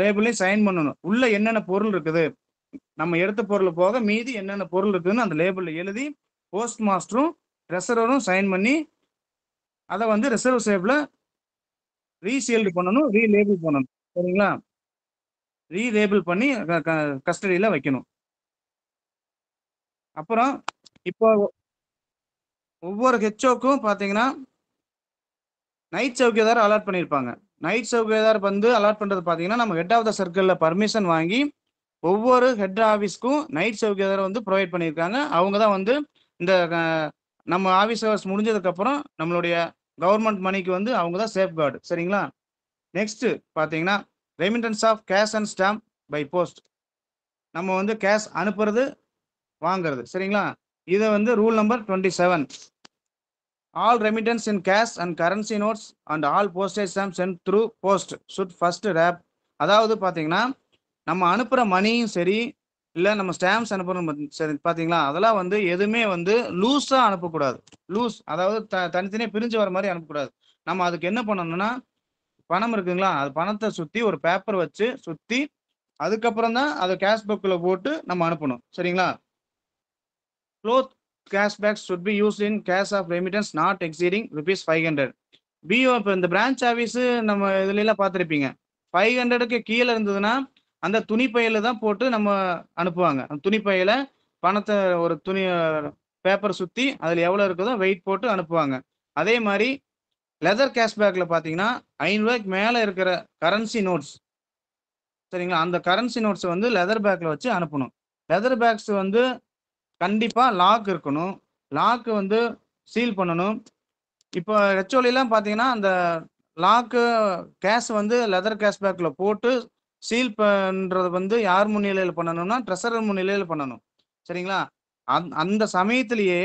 லேபிளையும் சைன் பண்ணணும். உள்ள என்னென்ன பொருள் இருக்குது, நம்ம எடுத்த பொருள் போக மீதி என்னென்ன பொருள் இருக்குதுன்னு அந்த லேபிள்ல எழுதி போஸ்ட் மாஸ்டரும் ட்ரெஸரரும் சைன் பண்ணி அதை வந்து ரிசர்வ் சேஃப்ல ரீசீல்டு பண்ணணும், ரீலேபிள் பண்ணணும். சரிங்களா? ரீலேபிள் பண்ணி கஸ்டடியில வைக்கணும். அப்புறம் இப்போ ஒவ்வொரு ஹெச்ஓக்கும் பாத்தீங்கன்னா நைட் சௌக்கியதார் அலாட் பண்ணியிருப்பாங்க. நைட் சௌக்கியதார் வந்து அலாட் பண்றது பாத்தீங்கன்னா நம்ம ஹெட் ஆஃப் த சர்க்கிள்ல பர்மிஷன் வாங்கி ஒவ்வொரு ஹெட் ஆஃபீஸ்க்கும் நைட் சௌக்கியதார் வந்து ப்ரொவைட் பண்ணியிருக்காங்க. அவங்க தான் வந்து இந்த நம்ம ஆஃபீஸ் ஹவர்ஸ் முடிஞ்சதுக்கு அப்புறம் நம்மளுடைய கவர்மெண்ட் மணிக்கு வந்து அவங்க தான் சேஃப் கார்டு. சரிங்களா? நெக்ஸ்ட் பாத்தீங்கன்னா remittance of cash and stamp by post. நம்ம வந்து கேஷ் அனுப்புறது வாங்குறது. சரிங்களா? இதை வந்து rule number 27. All remittance in cash and currency notes and all postage stamp sent through post should first wrap. அதாவது பாத்தீங்கன்னா நம்ம அனுப்புற மணியும் சரி, இல்லை நம்ம ஸ்டாம்ப்ஸ் அனுப்புறோம் சரி பாத்தீங்களா, அதெல்லாம் வந்து எதுவுமே வந்து லூஸா அனுப்பக்கூடாது. லூஸ் அதாவது தனித்தனியாக பிரிஞ்சு வர மாதிரி அனுப்பக்கூடாது. நம்ம அதுக்கு என்ன பண்ணணும்னா பணம் இருக்குங்களா, அது பணத்தை சுத்தி ஒரு பேப்பர் வச்சு சுத்தி அதுக்கப்புறம் தான் அதை கேஷ் புக்கில் போட்டு நம்ம அனுப்பணும். சரிங்களா? Cloth cash bags should be used in cash of remittance not exceeding ₹500. PO இப்போ இந்த பிரான்ச் ஆஃபீஸு நம்ம இதுல எல்லாம் பார்த்துருப்பீங்க, 500க்கு கீழே இருந்ததுன்னா அந்த துணி பையில தான் போட்டு நம்ம அனுப்புவாங்க. அந்த துணி பையில பணத்தை ஒரு துணி பேப்பர் சுத்தி அதுல எவ்வளவு இருக்குதோ வெயிட் போட்டு அனுப்புவாங்க. அதே மாதிரி லெதர் கேஷ்பேக்ல பார்த்தீங்கன்னா ₹500 மேலே இருக்கிற கரன்சி நோட்ஸ், சரிங்களா, அந்த கரன்சி நோட்ஸ் வந்து லெதர் பேக்ல வச்சு அனுப்பணும். லெதர் பேக்ஸ் வந்து கண்டிப்பா லாக் இருக்கணும். லாக் வந்து சீல் பண்ணணும். இப்போ ஹெச்ஓடிலாம் பார்த்தீங்கன்னா, அந்த லாக்கு கேஷ் வந்து லெதர் கேஷ் பேக்ல போட்டு சீல் பண்றது வந்து யார் முன்னிலையில பண்ணணும்னா, ட்ரெஷரர் முன்னிலையில பண்ணணும். சரிங்களா? அந்த சமயத்திலேயே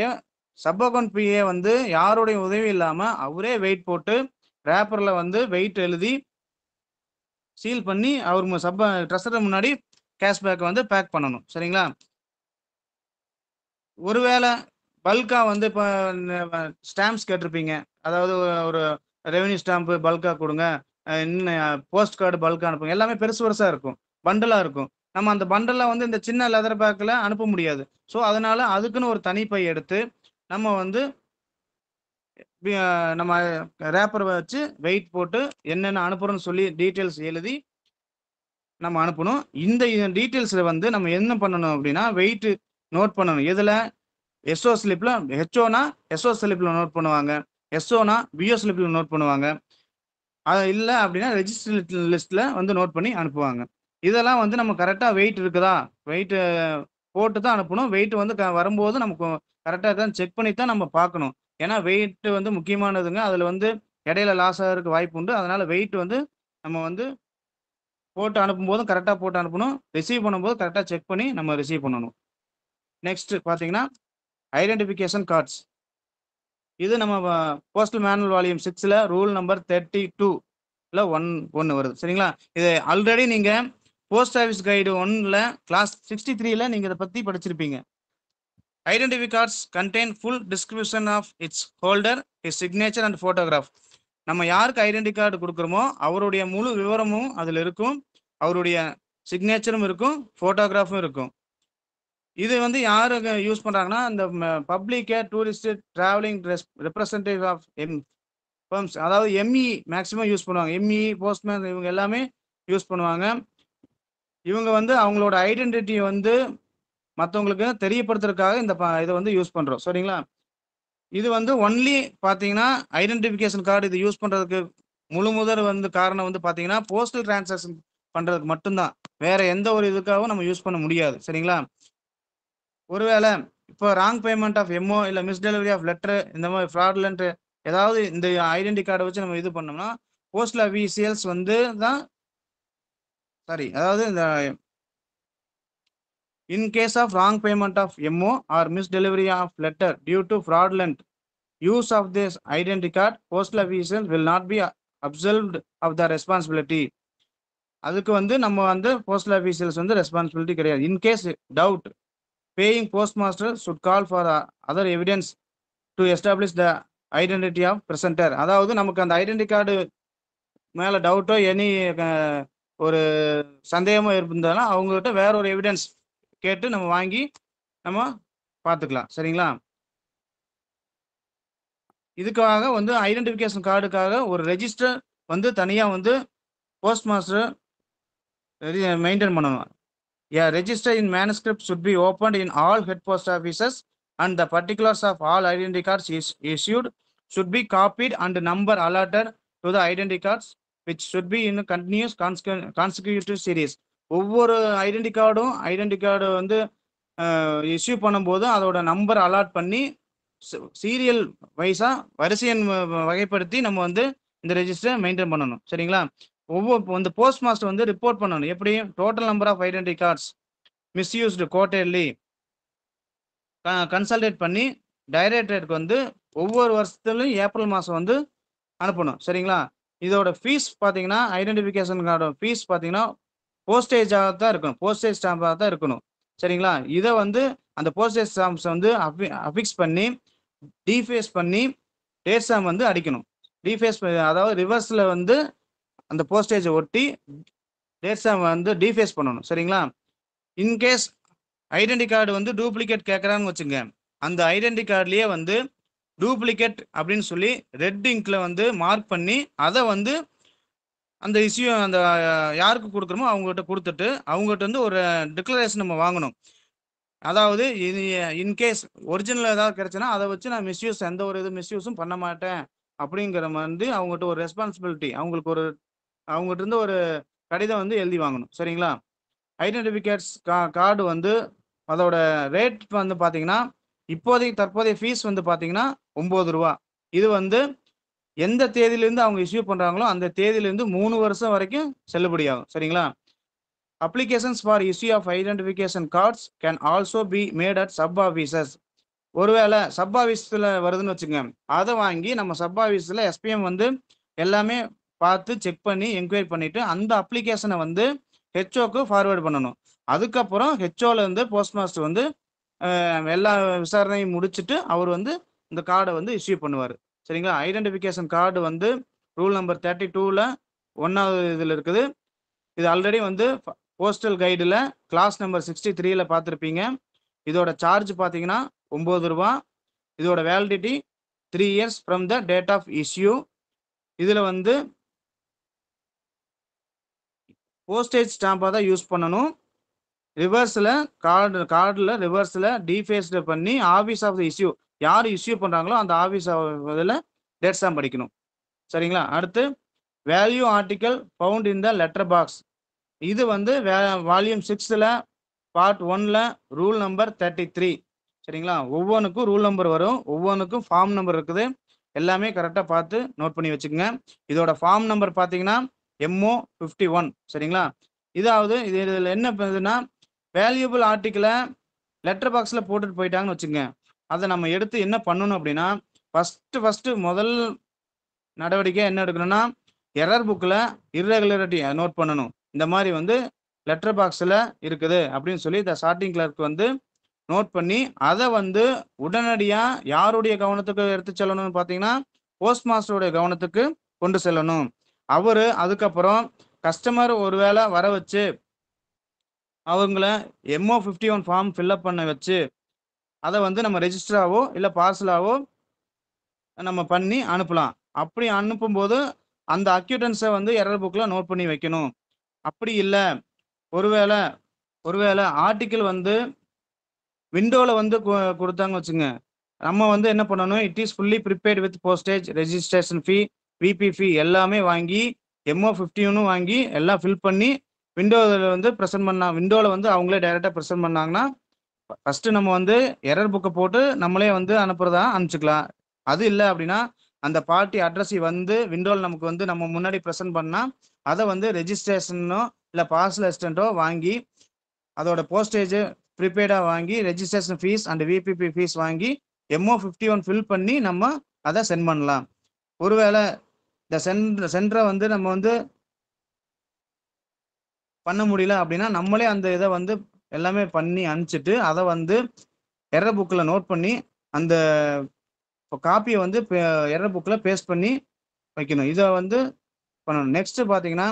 சப் அக்கவுண்ட் பிஏ வந்து யாருடைய உதவி இல்லாம அவரே வெயிட் போட்டு ரேப்பர்ல வந்து வெயிட் எழுதி சீல் பண்ணி அவர் ட்ரெஷரர் முன்னாடி கேஷ் பேக் வந்து பேக் பண்ணணும். சரிங்களா? ஒருவேள பல்க்கா வந்து இப்ப ஸ்டாம்ப்ஸ் கேட்டிருப்பீங்க. அதாவது ஒரு ரெவென்யூ ஸ்டாம்ப் பல்க்கா குடுங்க. இன்னும் போஸ்ட் கார்டு பல்க்கா அனுப்புங்க. எல்லாமே பெருசு பெருசா இருக்கும். பண்டலா இருக்கும். நம்ம அந்த பண்டல வந்து இந்த சின்ன லெதர் பேக்ல அனுப்ப முடியாது. ஸோ, அதனால அதுக்குன்னு ஒரு தனி பை எடுத்து, நம்ம வந்து நம்ம ரேப்பர் வச்சு வெயிட் போட்டு என்னென்ன அனுப்புறோம்னு சொல்லி டீட்டெயில்ஸ் எழுதி நம்ம அனுப்பணும். இந்த டீட்டெயில்ஸ்ல வந்து நம்ம என்ன பண்ணணும் அப்டின்னா, வெயிட் நோட் பண்ணணும். எதுல? எஸ்ஓ ஸ்லிப்ல ஹெச்ஓனா எஸ்ஓ ஸ்லிப்ல நோட் பண்ணுவாங்க. எஸ்ஓனா பிஓ ஸ்லிப்ல நோட் பண்ணுவாங்க. அது இல்ல அப்டின்னா ரெஜிஸ்டர் லிஸ்ட்ல வந்து நோட் பண்ணி அனுப்புவாங்க. இதெல்லாம் வந்து நம்ம கரெக்ட்டா வெயிட் இருக்குதா? வெயிட் போட்டு தான் அனுப்பணும். வெயிட் வந்து வரும்போது நமக்கு கரெக்ட்டா இருக்கான்னு செக் பண்ணி தான் நம்ம பார்க்கணும். ஏன்னா வெயிட் வந்து முக்கியமானதுங்க. அதுல வந்து இடையில லாஸ் ஆகறதுக்கு வாய்ப்பு உண்டு. அதனால வெயிட் வந்து நம்ம வந்து போட்டு அனுப்பும்போதும் கரெக்ட்டா போட்டு அனுப்பணும். ரிசீவ் பண்ணும்போது கரெக்ட்டா செக் பண்ணி நம்ம ரிசீவ் பண்ணணும். நெக்ஸ்ட் பார்த்தீங்கன்னா, ஐடென்டிஃபிகேஷன் கார்ட்ஸ். இது நம்ம போஸ்டல் மேனுவல் வால்யூம் 6ல ரூல் நம்பர் 32ல 1 வருது. சரிங்களா? இது ஆல்ரெடி நீங்க போஸ்ட் ஆஃபீஸ் கைடு 1ல கிளாஸ் 63ல நீங்க இத பத்தி படிச்சிருப்பீங்க. Identify cards contain full description of its holder, his signature and photograph. நம்ம யாருக்கு ஐடென்டி கார்டு குடுக்குறோமோ, அவருடைய முழு விவரமும் அதுல இருக்கும். அவருடைய சிக்னேச்சரும் இருக்கும், ஃபோட்டோகிராஃபும் இருக்கும். இது வந்து யாரு யூஸ் பண்றாங்கன்னா, இந்த public, tourist, travelling representative of firms, அதாவது எம்இ மேக்ஸிமம் யூஸ் பண்ணுவாங்க. எம்இ, போஸ்ட்மேன் இவங்க எல்லாமே யூஸ் பண்ணுவாங்க. இவங்க வந்து அவங்களோட ஐடென்டிட்டிய வந்து மத்தவங்களுக்கு தெரியப்படுத்துறதுக்காக இந்த இத வந்து யூஸ் பண்றோம். சரிங்களா? இது வந்து ஒன்லி பார்த்தீங்கன்னா, ஐடென்டிஃபிகேஷன் கார்டு இது யூஸ் பண்றதுக்கு முழுமுதற் வந்து காரணம் வந்து பார்த்தீங்கன்னா, போஸ்டல் டிரான்சாக்ஷன் பண்றதுக்கு மட்டும் தான். வேற எந்த ஒரு இதுக்காகவும் நம்ம யூஸ் பண்ண முடியாது. சரிங்களா? ஒருவேள இப்போ ராங் பேமெண்ட் ஆஃப் எம்ஓ இல்ல மிஸ் டெலிவரி ஆஃப் லெட்டர் இந்த மாரி ஃப்ராடுலன்ட் ஏதாவது இந்த ஐடென்டி கார்ட வச்சு நம்ம இது பண்ணோம்னா, போஸ்டல் அஃபீசியல்ஸ் வந்து தான் சாரி அதாவது இந்த in case of wrong payment of MO or misdelivery of letter due to fraudulent use of this identity card, postal officials will not be absolved of the responsibility. அதுக்கு வந்து நம்ம வந்து postal officials வந்து responsibility கிடையாது. In case doubt, paying post master should call for other evidence to establish the identity of presenter. அதாவது நமக்கு அந்த identity card மேல டவுட்டோ எனி ஒரு சந்தேகமோ இருந்தாலும் அவங்ககிட்ட வேற ஒரு எவிடன்ஸ் கேட்டு நம்ம வாங்கி நம்ம பார்த்துக்கலாம். சரிங்களா? இதுக்காக வந்து ஐடென்டிஃபிகேஷன் கார்டுக்காக ஒரு ரெஜிஸ்டர் வந்து தனியா வந்து போஸ்ட் மாஸ்டர் மெயின்டைன் பண்ணணும். A register in manuscript should be opened in all head post offices and the particulars of all identity cards is issued should be copied and number allotted to the identity cards which should be in a continuous consecutive series. ஒவ்வொரு identity card வந்து issue பண்ணும்போது அதோட number allot பண்ணி serial வைஸா வரிசையன் வகைப்படுத்தி நம்ம வந்து இந்த register maintain பண்ணணும். சரிங்களா? இந்த போஸ்ட் மாஸ்டர் வந்து ரிப்போர்ட் பண்ணணும். எப்படி? Total number of identity cards misused quarterly consolidate பண்ணி டைரக்டரேட்க்கு வந்து ஒவ்வொரு வருஷத்துலையும் ஏப்ரல் மாதம் வந்து அனுப்பணும். சரிங்களா? இதோட ஃபீஸ் பார்த்தீங்கன்னா, ஐடென்டிஃபிகேஷன் கார்டோட ஃபீஸ் பார்த்தீங்கன்னா, போஸ்டேஜாக தான் இருக்கணும். போஸ்டேஜ் ஸ்டாம்பாக தான் இருக்கணும். சரிங்களா? இதை வந்து அந்த போஸ்டேஜ் ஸ்டாம்ப்ஸ் வந்து அஃபிக்ஸ் பண்ணி டீஃபேஸ் பண்ணி டேட் ஸ்டாம்ப் வந்து அடிக்கணும். டீஃபேஸ் அதாவது ரிவர்ஸில் வந்து அந்த போஸ்டேஜை ஒட்டி டேட் ஸ்டாம்ப் வந்து டீஃபேஸ் பண்ணணும். சரிங்களா? இன்கேஸ் ஐடென்டி கார்டு வந்து டூப்ளிகேட் கேட்குறான்னு வச்சுங்க, அந்த ஐடென்டி கார்டுலேயே வந்து டூப்ளிகேட் அப்படின்னு சொல்லி ரெட் இங்க்ல வந்து மார்க் பண்ணி அதை வந்து அந்த இஷ்யூ அந்த யாருக்கு கொடுக்குறோமோ அவங்ககிட்ட கொடுத்துட்டு அவங்ககிட்ட வந்து ஒரு டிக்ளரேஷன் நம்ம வாங்கணும். அதாவது இது இன்கேஸ் ஒரிஜினல் ஏதாவது கிடைச்சுன்னா அதை வச்சு நான் எந்த ஒரு மிஸ்யூஸும் பண்ண மாட்டேன் அப்படிங்கிற வந்து அவங்ககிட்ட ஒரு ரெஸ்பான்சிபிலிட்டி, அவங்ககிட்ட இருந்து ஒரு கடிதம் வந்து எழுதி வாங்கணும். சரிங்களா? ஐடென்டிஃபிகேட்ஸ் கார்டு வந்து அதோட ரேட் வந்து பார்த்தீங்கன்னா, இப்போதைக்கு தற்போதைய ஃபீஸ் வந்து பார்த்தீங்கன்னா ரூ. 9. இது வந்து எந்த தேதியிலிருந்து அவங்க இஷ்யூ பண்றாங்களோ, அந்த தேதியிலிருந்து 3 வருஷம் வரைக்கும் செல்லுபடியாகும். சரிங்களா? Applications for issue of identification cards can also be made at sub offices. ஒருவேளை சப் ஆஃபீஸ்ல வருதுன்னு வச்சுக்கங்க. அத வாங்கி நம்ம சப் ஆஃபீஸ்ல எஸ்பிஎம் வந்து எல்லாமே பார்த்து செக் பண்ணி என்குயரி பண்ணிட்டு, அந்த அப்ளிகேஷன வந்து ஹெச்ஓக்கு ஃபார்வர்ட் பண்ணணும். அதுக்கப்புறம் ஹெச்ஓல இருந்து போஸ்ட் மாஸ்டர் வந்து எல்லா விசாரணையும் முடிச்சுட்டு, அவர் வந்து இந்த கார்ட வந்து இஷ்யூ பண்ணுவாரு. சரிங்களா? ஐடென்டிஃபிகேஷன் கார்டு வந்து ரூல் நம்பர் 32ல 1வது இதுல இருக்குது. இது ஆல்ரெடி வந்து போஸ்டல் கைடுல கிளாஸ் நம்பர் 63ல பார்த்திருப்பீங்க. இதோட சார்ஜ் பார்த்தீங்கன்னா ரூ. 9. இதோட validity 3 years from the date of issue. இதுல வந்து போஸ்டேஜ் ஸ்டாம்பா தான் யூஸ் பண்ணணும். ரிவர்ஸ்ல கார்டுல ரிவர்ஸ்ல டீஃபேஸ்ட் பண்ணி ஆஃபீஸ் ஆஃப் த இஷ்யூ யார் இஷ்யூ பண்றாங்களோ அந்த ஆஃபீஸ் இதுல டேட் ஸ்டாம்ப் அடிக்கணும். சரிங்களா? அடுத்து value article found in the letter box. இது வந்து வால்யூம் 6ல பார்ட் 1ல ரூல் நம்பர் 33. சரிங்களா? ஒவ்வொன்றுக்கும் ரூல் நம்பர் வரும். ஒவ்வொன்றுக்கும் ஃபார்ம் நம்பர் இருக்குது. எல்லாமே கரெக்டா பார்த்து நோட் பண்ணி வச்சுக்கோங்க. இதோட ஃபார்ம் நம்பர் பார்த்தீங்கன்னா MO 51. சரிங்களா? இதுல என்ன பண்ணுதுன்னா, வேல்யூபிள் ஆர்டிகிள லெட்டர் பாக்ஸ்ல போட்டுட்டு போயிட்டாங்கன்னு வச்சுக்கங்க. அதை நம்ம எடுத்து என்ன பண்ணணும் அப்படின்னா, ஃபர்ஸ்ட் முதல் நடவடிக்கை என்ன எடுக்கணும்னா, எரர் புக்ல இர்ரெகுலாரிட்டி நோட் பண்ணணும். இந்த மாதிரி வந்து லெட்டர் பாக்ஸ்ல இருக்குது அப்படின்னு சொல்லி இந்த சார்ட்டிங் கிளர்க் வந்து நோட் பண்ணி, அதை வந்து உடனடியா யாருடைய கவனத்துக்கு எடுத்து செல்லணும்னு பார்த்தீங்கன்னா, போஸ்ட் மாஸ்டருடைய கவனத்துக்கு கொண்டு செல்லணும். அவரு அதுக்கப்புறம் கஸ்டமர் ஒருவேளை வர வச்சு அவங்கள MO 51 ஃபார்ம் ஃபில்அப் பண்ண வச்சு, அதை வந்து நம்ம ரெஜிஸ்டராவோ இல்ல பார்சலாவோ நம்ம பண்ணி அனுப்பலாம். அப்படி அனுப்பும்போது அந்த அக்யூட்டன்ஸை வந்து எரர் புக்ல நோட் பண்ணி வைக்கணும். அப்படி இல்ல, ஒருவேளை ஒருவேளை ஆர்டிகிள் வந்து விண்டோல வந்து கொடுத்தாங்க வச்சுங்க. நம்ம வந்து என்ன பண்ணணும், it is fully prepaid with postage, registration fee, VP fee எல்லாமே வாங்கி MO 51 வாங்கி எல்லாம் ஃபில் பண்ணி விண்டோவில் வந்து விண்டோல வந்து அவங்களே டைரக்டா ப்ரெசென்ட் பண்ணாங்கன்னா, ஃபர்ஸ்ட் நம்ம வந்து எரர் புக்கை போட்டு நம்மளே வந்து அனுப்புறதா அனுப்பிச்சுக்கலாம். அது இல்லை அப்படின்னா, அந்த பார்ட்டி அட்ரஸை வந்து விண்டோவில் நமக்கு வந்து நம்ம முன்னாடி ப்ரெசென்ட் பண்ணா, அதை வந்து ரெஜிஸ்ட்ரேஷனோ இல்லை பார்சல் அசிஸ்டண்ட்டோ வாங்கி அதோட போஸ்டேஜ் ப்ரீபெய்டா வாங்கி registration fees and VPP fees வாங்கி MO 51 ஃபில் பண்ணி நம்ம அதை சென்ட் பண்ணலாம். ஒருவேளை இந்த சென்டரை வந்து நம்ம வந்து பண்ண முடியல அப்படின்னா, நம்மளே அந்த இதை வந்து எல்லாமே பண்ணி அனுப்பிச்சிட்டு அதை வந்து எரர் புக்கில் நோட் பண்ணி அந்த காப்பியை வந்து எரர் புக்கில் பேஸ்ட் பண்ணி வைக்கணும். இதை வந்து பண்ணணும். நெக்ஸ்ட் பார்த்தீங்கன்னா,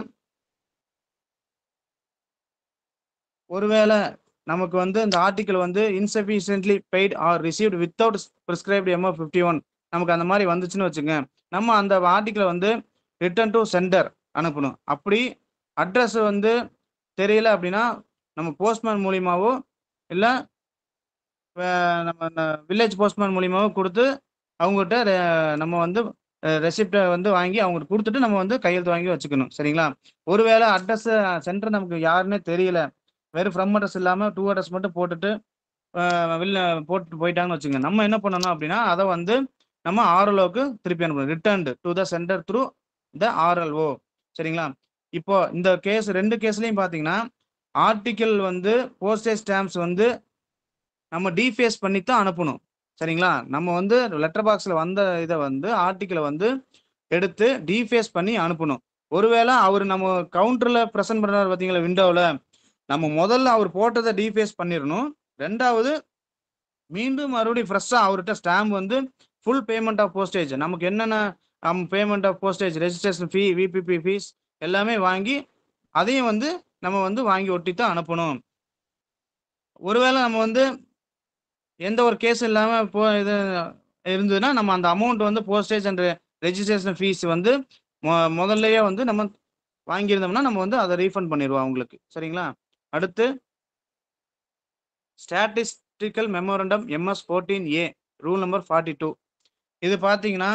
ஒருவேளை நமக்கு வந்து இந்த ஆர்டிகிள் வந்து insufficiently paid or received without prescribed MO 51 நமக்கு அந்த மாதிரி வந்துச்சுன்னு வச்சுங்க, நம்ம அந்த ஆர்டிகிளை வந்து ரிட்டர்ன் டு சென்டர் அனுப்பணும். அப்படி அட்ரஸ் வந்து தெரியல அப்படின்னா, நம்ம போஸ்ட்மேன் மூலியமாவோ இல்லை நம்ம வில்லேஜ் போஸ்ட்மேன் மூலியமாவோ கொடுத்து அவங்ககிட்ட நம்ம வந்து ரெசிப்டை வந்து வாங்கி அவங்களுக்கு கொடுத்துட்டு நம்ம வந்து கையெழுத்து வாங்கி வச்சுக்கணும். சரிங்களா? ஒருவேளை அட்ரஸ் சென்டர் நமக்கு யாருன்னே தெரியல, வெறும் ஃப்ரம் அட்ரஸ் இல்லாமல் 2 அட்ரஸ் மட்டும் போட்டுட்டு போட்டுட்டு போயிட்டாங்கன்னு வச்சுங்க, நம்ம என்ன பண்ணணும் அப்படின்னா, அதை வந்து நம்ம RLOக்கு திருப்பி அனுப்பணும். Returned to the centre through the RLO. சரிங்களா? இப்போ இந்த கேஸ் 2 கேஸ்லையும் பார்த்தீங்கன்னா, ஆர்டிகிள் வந்து போஸ்டேஜ் ஸ்டாம்ப்ஸ் வந்து நம்ம டீஃபேஸ் பண்ணி தான் அனுப்பணும். சரிங்களா? நம்ம வந்து லெட்டர் பாக்ஸ்ல வந்த இதை வந்து ஆர்டிகிளை வந்து எடுத்து டீஃபேஸ் பண்ணி அனுப்பணும். ஒருவேளை அவர் நம்ம கவுண்டர்ல ப்ரெசென்ட் பண்றாரு பார்த்தீங்களா விண்டோவில், நம்ம முதல்ல அவர் போட்டதை டீஃபேஸ் பண்ணிடணும். 2வது மீண்டும் மறுபடியும் ஃப்ரெஷ்ஷாக அவர்கிட்ட ஸ்டாம்ப் வந்து ஃபுல் பேமெண்ட் ஆஃப் போஸ்டேஜ் நமக்கு என்னென்ன payment of postage, registration fee, VPP fees எல்லாமே வாங்கி அதையும் வந்து நம்ம வந்து வாங்கி ஒட்டி தான் அனுப்பணும். ஒருவேளை நம்ம வந்து எந்த ஒரு கேஸ் இல்லாமல் இது இருந்ததுன்னா, நம்ம அந்த அமௌண்ட் வந்து போஸ்டேஜ் அண்ட் ரெஜிஸ்ட்ரேஷன் ஃபீஸ் வந்து முதல்லயே வந்து நம்ம வாங்கியிருந்தோம்னா நம்ம வந்து அதை ரீஃபண்ட் பண்ணிடுவோம் அவங்களுக்கு. சரிங்களா? அடுத்து statistical memorandum MS 14A rule number 42. இது பார்த்தீங்கன்னா,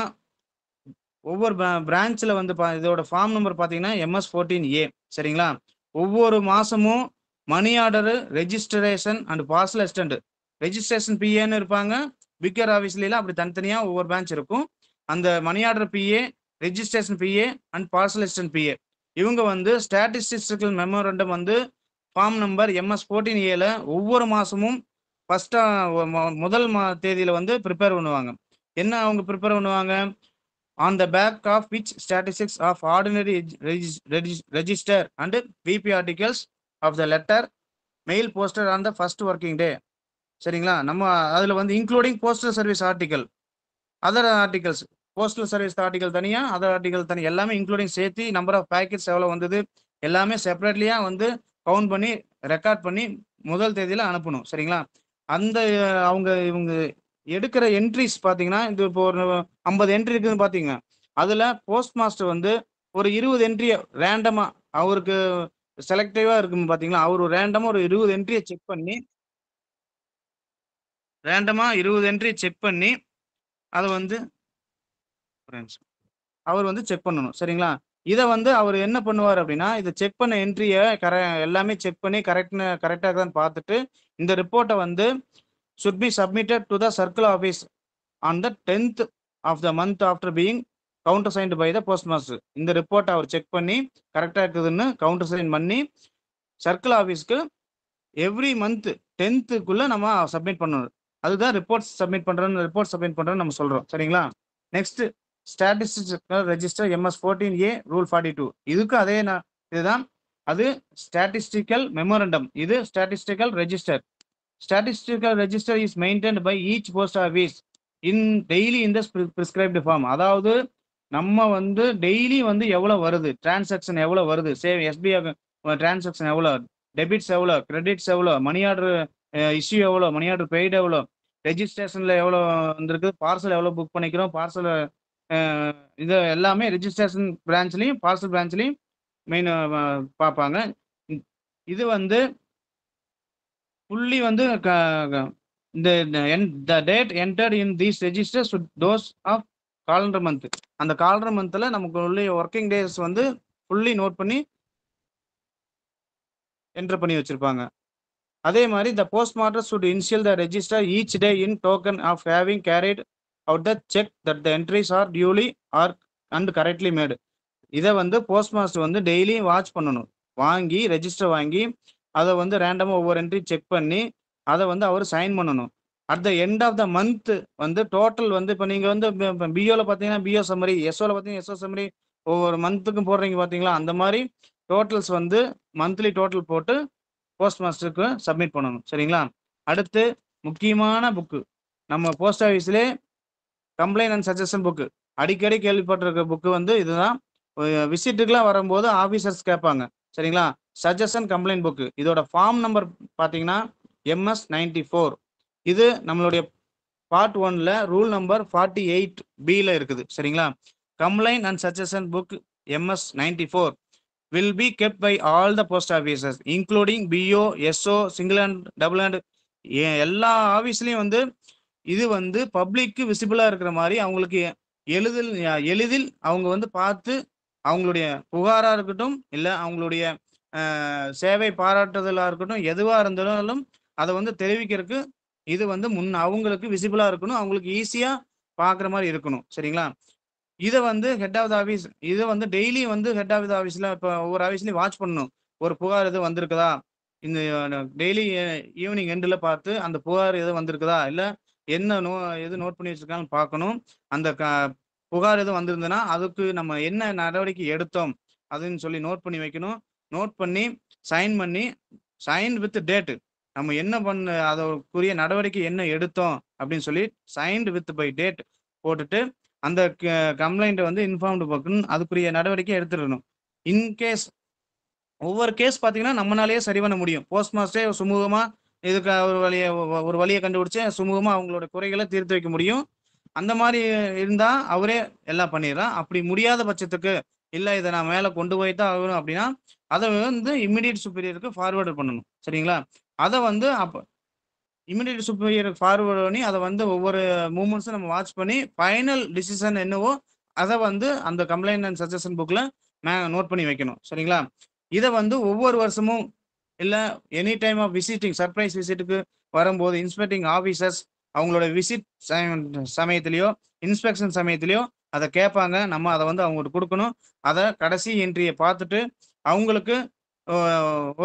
ஒவ்வொரு பிரான்ச்சில் வந்து இதோட ஃபார்ம் நம்பர் பார்த்தீங்கன்னா MS14A. சரிங்களா? ஒவ்வொரு மாசமும் money order, registration and parcel assistant, registration பிஏன்னு இருப்பாங்க. விக்கர் ஆஃபீஸ்லாம் அப்படி தனித்தனியா ஒவ்வொரு பிரான்ச் இருக்கும். அந்த money order PA, registration PA and parcel assistant PA இவங்க வந்து ஸ்டாட்டிஸ்டிக்கல் மெமோரண்டம் வந்து ஃபார்ம் நம்பர் MS14Aல ஒவ்வொரு மாசமும் ஃபர்ஸ்டா முதல் தேதியில வந்து ப்ரிப்பேர் பண்ணுவாங்க. என்ன அவங்க ப்ரிப்பேர் பண்ணுவாங்க? On the back of which statistics of ordinary register and VP articles of the letter mail posted on the first working day. சரிங்களா? நம்ம அதுல வந்து including postal service article, other articles, postal service article தனியா, other article தனியா, எல்லாமே including சேர்த்து number of packets எவ்வளவு வந்தது எல்லாமே செப்பரேட்லியா வந்து கவுண்ட் பண்ணி ரெக்கார்ட் பண்ணி முதல் தேதியில அனுப்பணும். சரிங்களா? அந்த இவங்க எடுக்கிற என்ட்ரிஸ் பாத்தீங்கன்னா, இது இப்போ ஒரு 50 என்ட்ரி இருக்குன்னு பாத்தீங்க. அதுல போஸ்ட் மாஸ்டர் வந்து ஒரு 20 என்ட்ரிய ரேண்டமா அவருக்கு செலக்டிவா இருக்கும் பாத்தீங்களா, அவரு ரேண்டமா ஒரு 20 என்ட்ரிய செக் பண்ணி அதை வந்து அவர் வந்து செக் பண்ணணும். சரிங்களா? இதை வந்து அவர் என்ன பண்ணுவார் அப்படின்னா, இதை செக் பண்ண என்ட்ரிய எல்லாமே செக் பண்ணி கரெக்டா இருக்கான்னு பார்த்துட்டு இந்த ரிப்போர்ட்டை வந்து should be submitted to the circle office on the 10th of the month after being countersigned by the postmaster. இந்த ரிப்போர்ட் அவர் செக் பண்ணி கரெக்டா இருக்குதுன்னு கவுண்டர் சைன் பண்ணி சர்க்கிள் ஆஃபீஸ்க்கு எவ்ரி மந்த் 10th நம்ம சப்மிட் பண்ணணும். அதுதான் ரிப்போர்ட் சப்மிட் பண்றோம்னு நம்ம சொல்றோம். சரிங்களா? Next statistical register MS14A rule 42. இதுக்கு அதே இதுதான். அது ஸ்டாட்டிஸ்டிக்கல் மெமோரண்டம், இது statistical register. Statistical register is maintained by each post office in daily in the prescribed form. அதாவது நம்ம வந்து டெய்லி வந்து எவ்வளவு வருது, டிரான்சாக்ஷன் எவ்வளவு வருது, சேவ் SBI டிரான்சாக்ஷன் எவ்வளவு, டெபிட்ஸ் எவ்வளவு, கிரெடிட்ஸ் எவ்வளவு, மணி ஆர்டர் இஷ்யூ எவ்வளவு, மணி ஆர்டர் பெய்டு எவ்வளவு, ரெஜிஸ்ட்ரேஷன்ல எவ்வளவு வந்திருக்கு, பார்சல் எவ்வளவு புக் பண்ணிக்கிறோம், பார்சல் இது எல்லாமே ரெஜிஸ்ட்ரேஷன் பிரான்ச்லையும் பார்சல் பிரான்ச்லையும் மெயின் பார்ப்பாங்க. இது வந்து fully வந்து the date entered in these registers should those of calendar month. அந்த calendar monthல நமக்கு உள்ள ஒர்க்கிங் டேஸ் வந்து fully நோட் பண்ணி என்டர் பண்ணி வச்சிருப்பாங்க. அதே மாதிரி the postmaster should initial the register each day in token of having carried out the check that the entries are duly or and correctly made. இதை வந்து போஸ்ட்மாஸ்டர் வந்து daily watch பண்ணணும். வாங்கி ரெஜிஸ்டர் வாங்கி அதை வந்து ரேண்டமாக ஒவ்வொரு என்ட்ரி செக் பண்ணி அதை வந்து அவர் சைன் பண்ணணும். At the end of the month வந்து டோட்டல் வந்து இப்போ நீங்கள் வந்து பிஓவில் பார்த்தீங்கன்னா பிஓ சம்மரி, எஸ்ஓவில் பார்த்தீங்கன்னா எஸ்ஓ சம்மரி ஒவ்வொரு மந்த்துக்கும் போடுறீங்க பார்த்தீங்களா, அந்த மாதிரி டோட்டல்ஸ் வந்து மந்த்லி டோட்டல் போட்டு போஸ்ட் மாஸ்டருக்கு சப்மிட் பண்ணணும். சரிங்களா? அடுத்து முக்கியமான புக்கு, நம்ம போஸ்ட் ஆஃபீஸ்லேயே கம்ப்ளைண்ட் அண்ட் சஜஷன் புக்கு அடிக்கடி கேள்விப்பட்டிருக்க புக்கு வந்து இதுதான். விசிட்டுக்கெல்லாம் வரும்போது ஆஃபீஸர்ஸ் கேட்பாங்க. சரிங்களா? Suggestion complaint book. இதோட ஃபார்ம் நம்பர் பார்த்தீங்கன்னா MS94. இது நம்மளுடைய பார்ட் 1ல ரூல் நம்பர் 48B இருக்குது. சரிங்களா? Complaint and suggestion book MS94 will be kept by all the post offices including BO, SO, single and double and எல்லா ஆஃபீஸ்லையும் வந்து இது வந்து பப்ளிக்கு விசிபிளா இருக்கிற மாதிரி அவங்களுக்கு எளிதில் அவங்க வந்து பார்த்து அவங்களுடைய புகாரா இருக்கட்டும் இல்லை அவங்களுடைய சேவை பாராட்டுதலா இருக்கட்டும் எதுவா இருந்தாலும் அதை வந்து தெரிவிக்கிறதுக்கு இது வந்து அவங்களுக்கு விசிபிளா இருக்கணும், அவங்களுக்கு ஈஸியா பாக்குற மாதிரி இருக்கணும். சரிங்களா? இதை வந்து ஹெட் ஆஃப் த ஆஃபீஸ் இதை வந்து டெய்லி வந்து ஹெட் ஆஃப் த ஆஃபீஸ்ல இப்போ ஒவ்வொரு ஆஃபீஸ்லையும் வாட்ச் பண்ணணும். ஒரு புகார் எது வந்திருக்குதா, இந்த டெய்லி ஈவினிங் எண்டில் பார்த்து அந்த புகார் எது வந்திருக்குதா இல்லை என்ன எது நோட் பண்ணி வச்சிருக்காங்கன்னு பார்க்கணும். அந்த புகார் எதுவும் வந்திருந்ததுன்னா அதுக்கு நம்ம என்ன நடவடிக்கை எடுத்தோம் அதுன்னு சொல்லி நோட் பண்ணி வைக்கணும். நோட் பண்ணி சைன் வித் டேட்டு நம்ம என்ன அதற்குரிய நடவடிக்கை என்ன எடுத்தோம் அப்படின்னு சொல்லி சைன்டு வித் பை டேட் போட்டுட்டு அந்த கம்ப்ளைண்ட்டை வந்து இன்ஃபார்ம்டு பார்க்கணும், அதுக்குரிய நடவடிக்கை எடுத்துடணும். இன்கேஸ் ஒவ்வொரு கேஸ் பார்த்தீங்கன்னா நம்மளாலேயே சரி பண்ண முடியும். போஸ்ட் மாஸ்டரே சுமூகமாக இதுக்கு ஒரு வழியை கண்டுபிடிச்சு சுமூகமாக அவங்களோட குறைகளை தீர்த்து வைக்க முடியும். அந்த மாதிரி இருந்தால் அவரே எல்லாம் பண்ணிடலாம். அப்படி முடியாத பட்சத்துக்கு இல்லை இதை நான் மேலே கொண்டு போய் தான் ஆகணும் அப்படின்னா அதை வந்து இம்மிடியட் சுப்பீரியருக்கு ஃபார்வேர்டு பண்ணணும். சரிங்களா? அதை வந்து அப்போ இம்மிடியட் சுப்பீரியருக்கு ஃபார்வேர்டு பண்ணி அதை வந்து ஒவ்வொரு மூமெண்ட்ஸும் நம்ம வாட்ச் பண்ணி ஃபைனல் டிசிஷன் என்னவோ அதை வந்து அந்த கம்ப்ளைண்ட் அண்ட் சஜஷன் புக்ல நோட் பண்ணி வைக்கணும். சரிங்களா? இதை வந்து ஒவ்வொரு வருஷமும் இல்ல any time of visiting surprise விசிட்டுக்கு வரும்போது இன்ஸ்பெக்டிங் ஆஃபீஸர்ஸ் அவங்களோட விசிட் சமயத்திலயோ இன்ஸ்பெக்ஷன் சமயத்திலயோ அதை கேட்பாங்க. நம்ம அதை வந்து அவங்களுக்கு கொடுக்கணும். அதை கடைசி என்ட்ரியை பார்த்துட்டு அவங்களுக்கு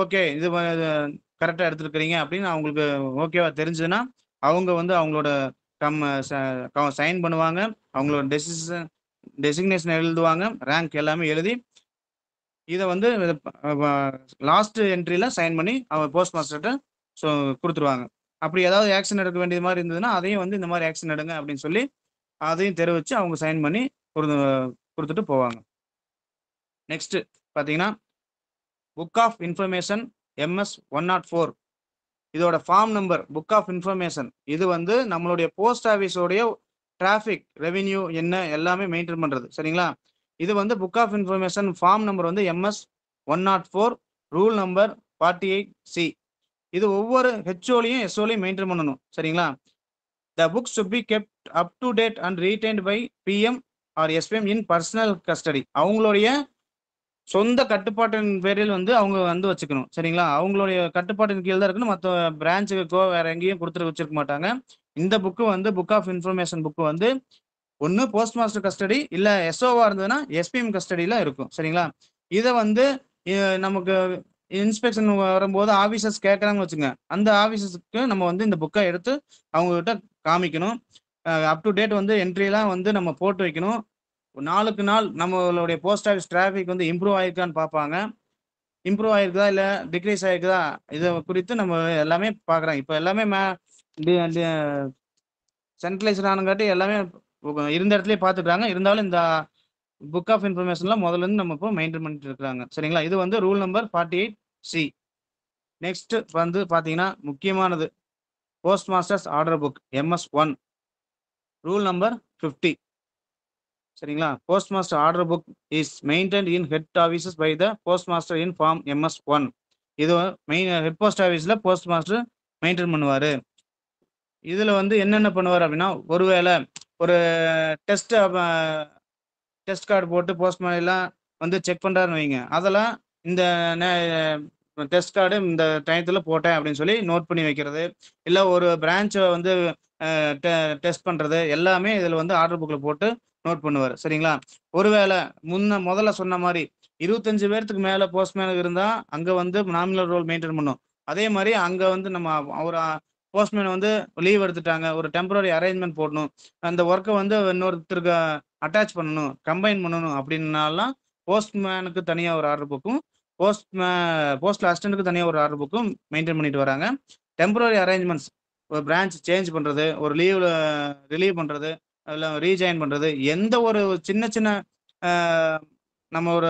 ஓகே இது கரெக்டாக எடுத்துருக்கிறீங்க அப்படின்னு அவங்களுக்கு ஓகேவா தெரிஞ்சதுன்னா அவங்க வந்து அவங்களோட சைன் பண்ணுவாங்க. அவங்களோட டெசிக்னேஷன் எழுதுவாங்க. ரேங்க் எல்லாமே எழுதி இதை வந்து லாஸ்ட் என்ட்ரியில சைன் பண்ணி அவங்க போஸ்ட் மாஸ்டர்கிட்ட கொடுத்துருவாங்க. அப்படி ஏதாவது ஆக்ஷன் எடுக்க வேண்டியது மாதிரி இருந்ததுன்னா அதையும் வந்து இந்த மாதிரி ஆக்ஷன் எடுங்க அப்படின்னு சொல்லி அதையும் தெரிவிச்சு அவங்க சைன் பண்ணி கொடுத்துட்டு போவாங்க. நெக்ஸ்ட் பார்த்தீங்கன்னா புக் ஆஃப் இன்ஃபர்மேஷன் MS 104 இதோட form number book of information இது வந்து நம்மளுடைய போஸ்ட் ஆஃபீஸோடைய டிராஃபிக் ரெவென்யூ என்ன எல்லாமே மெயின்டைன் பண்றது. சரிங்களா? இது வந்து book of information form number வந்து MS 104 ரூல் நம்பர் 48C. இது ஒவ்வொரு HOலையும் SOலையும் மெயின்டைன் பண்ணணும். சரிங்களா? The books should be kept up to date and retained by PM or SPM in personal custody. அவங்களுடைய சொந்த கட்டுப்பாட்டின் பேரில் வந்து அவங்க வந்து வச்சுக்கணும். சரிங்களா? அவங்களுடைய கட்டுப்பாட்டின் கீழ் தான் இருக்கணும். மற்ற பிரான்ச்சுக்கோ வேற எங்கேயும் கொடுத்துட்டு வச்சிருக்க மாட்டாங்க. இந்த புக்கு வந்து புக் ஆஃப் இன்ஃபர்மேஷன் புக்கு வந்து ஒன்று போஸ்ட் மாஸ்டர் கஸ்டடி இல்லை SOவா இருந்ததுன்னா SPM கஸ்டடியில் இருக்கும். சரிங்களா? இதை வந்து நமக்கு இன்ஸ்பெக்ஷன் வரும்போது ஆஃபீஸர்ஸ் கேட்குறாங்கன்னு வச்சுங்க. அந்த ஆஃபீஸர்ஸ்க்கு நம்ம வந்து இந்த புக்கை எடுத்து அவங்ககிட்ட காமிக்கணும். அப் டு டேட் வந்து என்ட்ரிலாம் வந்து நம்ம போட்டு வைக்கணும். நாளுக்கு நாள் நம்மளுடைய போஸ்ட் ஆஃபீஸ் டிராஃபிக் வந்து இம்ப்ரூவ் ஆயிருக்கான்னு பார்ப்பாங்க. இம்ப்ரூவ் ஆயிருக்குதா இல்லை டிக்ரீஸ் ஆயிருக்குதா இதை குறித்து நம்ம எல்லாமே பார்க்குறாங்க. இப்போ எல்லாமே சென்ட்ரலைஸ்ட் ஆனங்காட்டி எல்லாமே இருந்த இடத்துலயே பார்த்துக்கிறாங்க. இருந்தாலும் இந்த புக் ஆஃப் இன்ஃபர்மேஷன்லாம் முதல்ல இருந்து நம்ம இப்போ மெயின்டைன் பண்ணிட்டு இருக்கிறாங்க. சரிங்களா? இது வந்து ரூல் நம்பர் 48C. நெக்ஸ்ட் வந்து பார்த்தீங்கன்னா முக்கியமானது post masters order book MS 1 rule number 50. சரிங்களா? Post master order book is maintained in head offices by the post master in form MS 1. இது ஹெட் போஸ்ட் ஆஃபீஸில் போஸ்ட் மாஸ்டர் மெயின்டைன் பண்ணுவார். இதில் வந்து என்னென்ன பண்ணுவார் அப்படின்னா ஒருவேளை ஒரு டெஸ்ட் கார்டு போட்டு போஸ்ட்மேன் எல்லாம் வந்து செக் பண்ணுறாருன்னு வைங்க. அதெல்லாம் இந்த டெஸ்ட் கார்டு இந்த டயத்தில் போட்டேன் அப்படின்னு சொல்லி நோட் பண்ணி வைக்கிறது, இல்லை ஒரு பிரான்ச்சை வந்து டெஸ்ட் பண்ணுறது எல்லாமே இதில் வந்து ஆர்டர் புக்கில் போட்டு நோட் பண்ணுவார். சரிங்களா? ஒருவேளை முதல்ல சொன்ன மாதிரி 25 பேர்த்துக்கு மேலே போஸ்ட்மேனுக்கு இருந்தால் அங்கே வந்து நாமினல் ரோல் மெயின்டைன் பண்ணும். அதே மாதிரி அங்கே வந்து நம்ம ஒரு போஸ்ட்மேன் வந்து லீவ் எடுத்துட்டாங்க, ஒரு டெம்பரரி அரேஞ்ச்மெண்ட் போடணும், அந்த ஒர்க்கை வந்து இன்னொருத்தருக்கு அட்டாச் பண்ணணும், கம்பைன் பண்ணணும் அப்படின்னாலாம் போஸ்ட்மேனுக்கு தனியாக ஒரு ஆர்டர் புக்கும் போஸ்டல் அசிஸ்டன்ட்டுக்கு தனியாக ஒரு ஆர்டர் புக்கும் மெயின்டைன் பண்ணிட்டு வராங்க. டெம்பரரி அரேஞ்ச்மெண்ட்ஸ் ஒரு பிரான்ச் சேஞ்ச் பண்ணுறது, ஒரு ரிலீவ் பண்ணுறது, அதில் ரீஜாயின் பண்ணுறது, எந்த ஒரு சின்ன சின்ன நம்ம ஒரு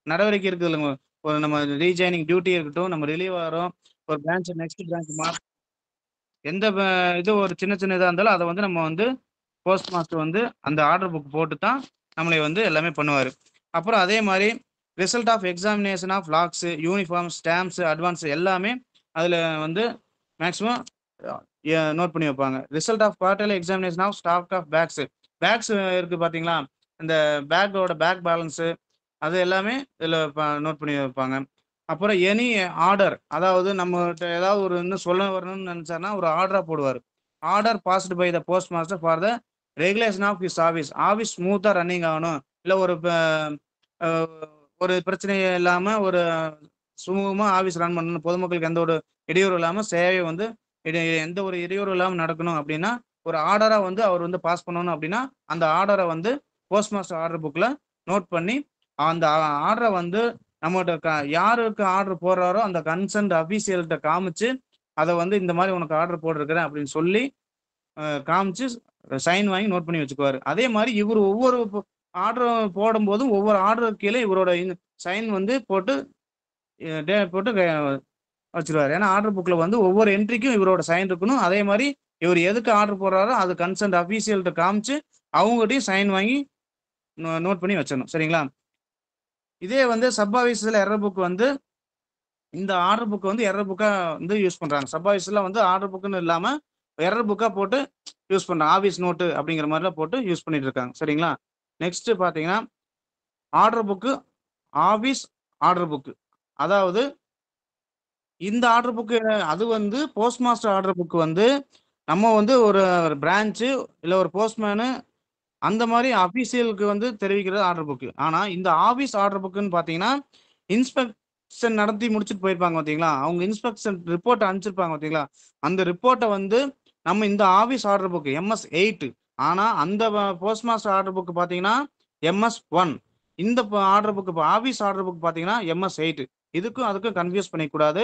நடவடிக்கை இருக்குது இல்லைங்க, ஒரு நம்ம ரீஜாயினிங் டியூட்டி இருக்கட்டும், நம்ம ரிலீவ் ஆகிறோம், ஒரு பிரான்ச் நெக்ஸ்ட் பிரான்ச் எந்த இது ஒரு சின்ன சின்ன இதாக இருந்தாலும் அதை வந்து நம்ம வந்து போஸ்ட் மாஸ்டர் வந்து அந்த ஆர்டர் புக் போட்டு தான் நம்மளை வந்து எல்லாமே பண்ணுவார். அப்புறம் அதே மாதிரி result of examination of locks, uniform, stamps, advance எல்லாமே அதில் வந்து மேக்ஸிமம் நோட் பண்ணி வைப்பாங்க. Result of quarterly examination of stock of bags இருக்குது பார்த்தீங்களா, இந்த பேக்கோட பேக் பேலன்ஸு அது எல்லாமே இதில் நோட் பண்ணி வைப்பாங்க. அப்புறம் எனி ஆர்டர், அதாவது நம்மகிட்ட ஏதாவது ஒரு இன்னும் சொல்ல வரணும்னு நினச்சாருன்னா ஒரு ஆர்டராக போடுவார். Order passed by the post master for the regulation of his office ஸ்மூத்தாக ரன்னிங் ஆகணும், இல்லை ஒரு பிரச்சனை இல்லாமல் ஒரு சுமூகமாக ஆஃபீஸ் ரன் பண்ணணும், பொதுமக்களுக்கு எந்த ஒரு இடையூறு இல்லாமல் சேவை வந்து எந்த ஒரு இடையூறு இல்லாமல் நடக்கணும் அப்படின்னா ஒரு ஆர்டராக வந்து அவர் வந்து பாஸ் பண்ணணும். அப்படின்னா அந்த ஆர்டரை வந்து போஸ்ட் மாஸ்டர் ஆர்டர் புக்கில் நோட் பண்ணி அந்த ஆர்டரை வந்து நம்மகிட்ட யாருக்கு ஆர்டர் போடுறாரோ அந்த கன்சர்ன்ட் அஃபீஷியல்கிட்ட காமிச்சு அதை வந்து இந்த மாதிரி உனக்கு ஆர்டர் போட்டிருக்கிறேன் அப்படின்னு சொல்லி காமிச்சு சைன் வாங்கி நோட் பண்ணி வச்சுக்குவார். அதே மாதிரி இவர் ஒவ்வொரு ஆர்டர் போடும்போதும் ஒவ்வொரு ஆர்டருக்கு கீழே இவரோட சைன் வந்து போட்டு வச்சிருவார். ஏன்னா ஆர்டர் புக்கில் வந்து ஒவ்வொரு என்ட்ரிக்கும் இவரோட சைன் இருக்கணும். அதே மாதிரி இவர் எதுக்கு ஆர்டர் போடுறாரோ அது கன்சர்ன்ட் அஃபீஷியல்கிட்ட காமிச்சு அவங்ககிட்டையும் சைன் வாங்கி நோட் பண்ணி வச்சிடணும். சரிங்களா? இதே வந்து சப் ஆஃபீஸில் எரர் புக் வந்து இந்த ஆர்டர் புக் வந்து எரர் புக்காக வந்து யூஸ் பண்ணுறாங்க. சப் ஆஃபீஸில் வந்து ஆர்டர் புக்குன்னு இல்லாமல் எரர் புக்காக போட்டு யூஸ் பண்ணுறாங்க. ஆஃபீஸ் நோட்டு அப்படிங்கிற மாதிரிலாம் போட்டு யூஸ் பண்ணிட்டு இருக்காங்க. சரிங்களா? நெக்ஸ்ட் பாத்தீங்கன்னா order book, office order book. அதாவது இந்த ஆர்டர் புக்கு அது வந்து போஸ்ட் மாஸ்டர் ஆர்டர் புக் வந்து நம்ம வந்து ஒரு பிரான்ச்சு இல்ல ஒரு போஸ்ட்மேனு அந்த மாதிரி அபிஷியலுக்கு வந்து தெரிவிக்கிறது ஆர்டர் புக்கு. ஆனா இந்த ஆபீஸ் ஆர்டர் புக்குன்னு பாத்தீங்கன்னா இன்ஸ்பெக்ஷன் நடத்தி முடிச்சுட்டு போயிருப்பாங்க பாத்தீங்களா, அவங்க இன்ஸ்பெக்ஷன் ரிப்போர்ட் அனுப்பிச்சிருப்பாங்க பாத்தீங்களா, அந்த ரிப்போர்ட்டை வந்து நம்ம இந்த ஆபீஸ் ஆர்டர் புக் MS8. ஆனா அந்த போஸ்ட் மாஸ்டர் ஆர்டர் புக் பாத்தீங்கன்னா MS1. இந்த order book office order book பாத்தீங்கன்னா MS8. இதுக்கும் அதுக்கும் கன்ஃபியூஸ் பண்ணிக்கூடாது.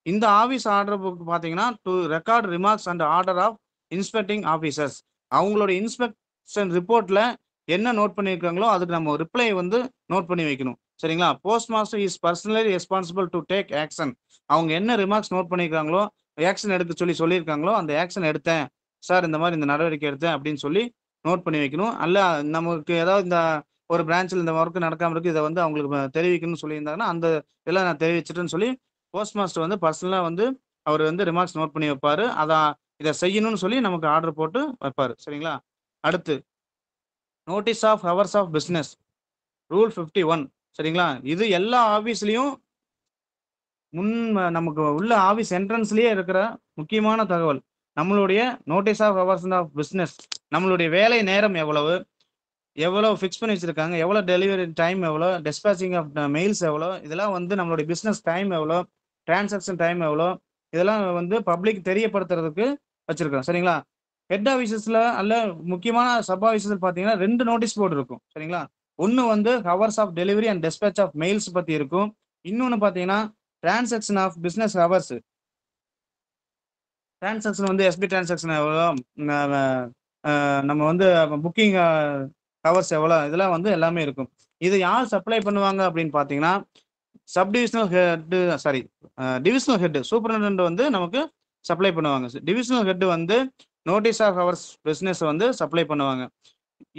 இந்த ஆபீஸ் ஆர்டர் புக் பாத்தீங்கன்னா to record remarks and order of inspecting officers. அவங்களோட இன்ஸ்பெக்ஷன் ரிப்போர்ட்ல என்ன நோட் பண்ணியிருக்காங்களோ அதுக்கு நம்ம ரிப்ளை வந்து நோட் பண்ணி வைக்கணும். சரிங்களா? Post master is personally responsible to take action. அவங்க என்ன ரிமார்க்ஸ் நோட் பண்ணியிருக்காங்களோ, ஆக்ஷன் எடுக்க சொல்லியிருக்காங்களோ, அந்த ஆக்ஷன் எடுத்தேன் சார், இந்த மாதிரி இந்த நடவடிக்கை எடுத்தேன் அப்படின்னு சொல்லி நோட் பண்ணி வைக்கணும். அல்ல நமக்கு ஏதாவது இந்த ஒரு பிரான்ச்சில் இந்த ஒர்க் நடக்காம இருக்கு, இதை வந்து அவங்களுக்கு தெரிவிக்கணும்னு சொல்லியிருந்தாங்கன்னா அந்த இதெல்லாம் நான் தெரிவிச்சிட்டேன்னு சொல்லி போஸ்ட் மாஸ்டர் வந்து பர்சனலா வந்து அவர் வந்து ரிமார்க்ஸ் நோட் பண்ணி வைப்பாரு. அதான் இதை செய்யணும்னு சொல்லி நமக்கு ஆர்டர் போட்டு வைப்பாரு. சரிங்களா? அடுத்து notice of hours of business rule 51. சரிங்களா? இது எல்லா ஆபீஸ்லயும் நமக்கு உள்ள ஆபீஸ் என்ட்ரன்ஸ்லயே இருக்கிற முக்கியமான தகவல். நம்மளுடைய notice of hours of business, நம்மளுடைய வேலை நேரம் எவ்வளவு ஃபிக்ஸ் பண்ணி வச்சிருக்காங்க, எவ்வளவு டெலிவரி டைம், எவ்வளவு டிஸ்பேச்சிங் ஆஃப் மெயில்ஸ் எவ்வளோ, இதெல்லாம் வந்து நம்மளுடைய பிசினஸ் டைம் எவ்வளோ, டிரான்சாக்ஷன் டைம் எவ்வளோ, இதெல்லாம் வந்து பப்ளிக் தெரியப்படுத்துறதுக்கு வச்சிருக்கோம். சரிங்களா? ஹெட் ஆஃபீஸஸ்ல அல்ல முக்கியமான சப் ஆஃபீஸஸ் பார்த்தீங்கன்னா 2 நோட்டீஸ் போர்டு இருக்கும். சரிங்களா? ஒன்று வந்து hours of delivery and despatch of mails பத்தி இருக்கும். இன்னொன்று பார்த்தீங்கன்னா transaction of business hours. Transaction வந்து எஸ்பி டிரான்சாக்ஷன் எவ்வளோ, நம்ம வந்து புக்கிங் ஹவர்ஸ் எவ்வளோ, இதெல்லாம் வந்து எல்லாமே இருக்கும். இது யார் சப்ளை பண்ணுவாங்க அப்படின்னு பார்த்தீங்கன்னா subdivisional head, sorry divisional head, superintendent வந்து நமக்கு சப்ளை பண்ணுவாங்க. டிவிஷனல் ஹெட் வந்து நோட்டீஸ் ஆஃப் ஹவர்ஸ் பிசினஸ் வந்து சப்ளை பண்ணுவாங்க.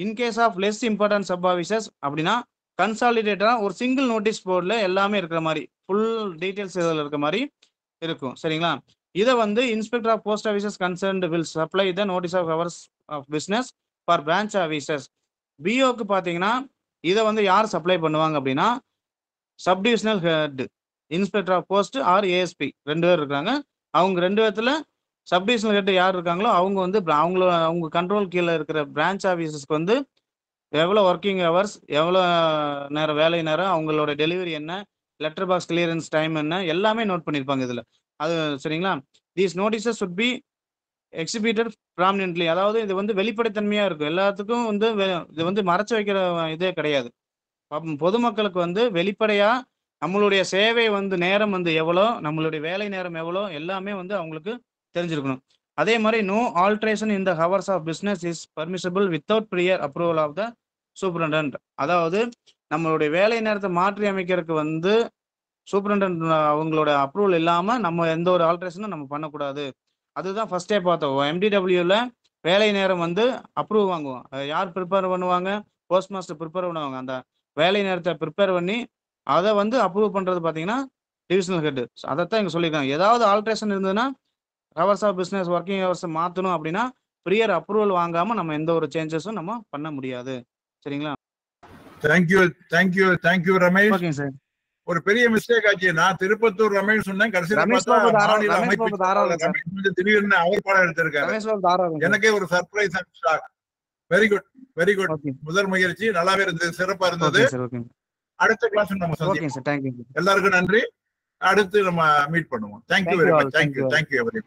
In case of less important sub officers அப்படின்னா கன்சாலிடேட்டரா ஒரு சிங்கிள் நோட்டீஸ் போர்டில் எல்லாமே இருக்கிற மாதிரி ஃபுல் டீட்டெயில்ஸ் இதில் இருக்க மாதிரி இருக்கும். சரிங்களா? இதை வந்து inspector of post officers concerned will supply the notice of hours of business for branch officers. பிஓக்கு பார்த்தீங்கன்னா இதை வந்து யார் சப்ளை பண்ணுவாங்க அப்படின்னா subdivisional head, inspector of post or ASP 2 பேர் இருக்காங்க. அவங்க 2 பேர்த்துல சப்டிவிஷனல் ஹெட் யார் இருக்காங்களோ அவங்க வந்து அவங்க கண்ட்ரோல் கீழே இருக்கிற பிரான்ச் ஆஃபீஸஸ்க்கு வந்து எவ்வளோ ஒர்க்கிங் ஹவர்ஸ், எவ்வளோ நேரம் வேலை நேரம், அவங்களோட டெலிவரி என்ன, லெட்டர் பாக்ஸ் கிளியரன்ஸ் டைம் என்ன, எல்லாமே நோட் பண்ணியிருப்பாங்க இதில். அது சரிங்களா? These notices should be exhibited prominently. அதாவது இது வந்து வெளிப்படைத்தன்மையாக இருக்கும். எல்லாத்துக்கும் வந்து இது வந்து மறைச்சு வைக்கிற இதே கிடையாது. பொதுமக்களுக்கு வந்து வெளிப்படையா நம்மளுடைய சேவை வந்து நேரம் வந்து எவ்வளோ, நம்மளுடைய வேலை நேரம் எவ்வளோ, எல்லாமே வந்து அவங்களுக்கு தெரிஞ்சிருக்கணும். அதே மாதிரி no alteration in the hours of business is permissible without prior approval of the superintendent. அதாவது நம்மளுடைய வேலை நேரத்தை மாற்றி அமைக்கிறதுக்கு வந்து சூப்பரண்டென்ட் அவங்களோட அப்ரூவல் இல்லாம நம்ம எந்த ஒரு ஆல்ட்ரேஷனும் நம்ம பண்ணக்கூடாது. அதுதான் ஃபர்ஸ்டே பார்த்தோம். MDWல வேலை நேரம் வந்து அப்ரூவ் வாங்குவோம். யார் ப்ரிப்பேர் பண்ணுவாங்க? போஸ்ட் மாஸ்டர் ப்ரிப்பேர் பண்ணுவாங்க. அந்த வேலை நேரத்தை ப்ரிப்பேர் பண்ணி அதை வந்து அப்ரூவ் பண்றது பார்த்தீங்கன்னா டிவிஷனல் ஹெட். அதைத்தான் இங்கே சொல்லியிருக்காங்க. ஏதாவது ஆல்ட்ரேஷன் இருந்ததுன்னா hours of business working hours மாற்றணும் அப்படின்னா ப்ரியர் அப்ரூவல் வாங்காம நம்ம எந்த ஒரு சேஞ்சஸும் நம்ம பண்ண முடியாது. சரிங்களா? தேங்க்யூ ரமேஷ். ஓகேங்க சார். ஒரு பெரிய மிஸ்டேக் ஆச்சு. நான் திருப்பத்தூர் ரமேஷ் சொன்னேன், கடைசியில பார்த்தா மாநில அமைப்பு திடீர்னு அவர் பாடம் எடுத்திருக்காரு. எனக்கே ஒரு surprise. Very good, very good. முதல் முயற்சி நல்லாவே இருந்தது, சிறப்பா இருந்தது. அடுத்த கிளாஸ் நம்ம சந்திப்போம். எல்லாருக்கும் நன்றி. அடுத்து நம்ம மீட் பண்ணுவோம். Thank you very much. Thank you every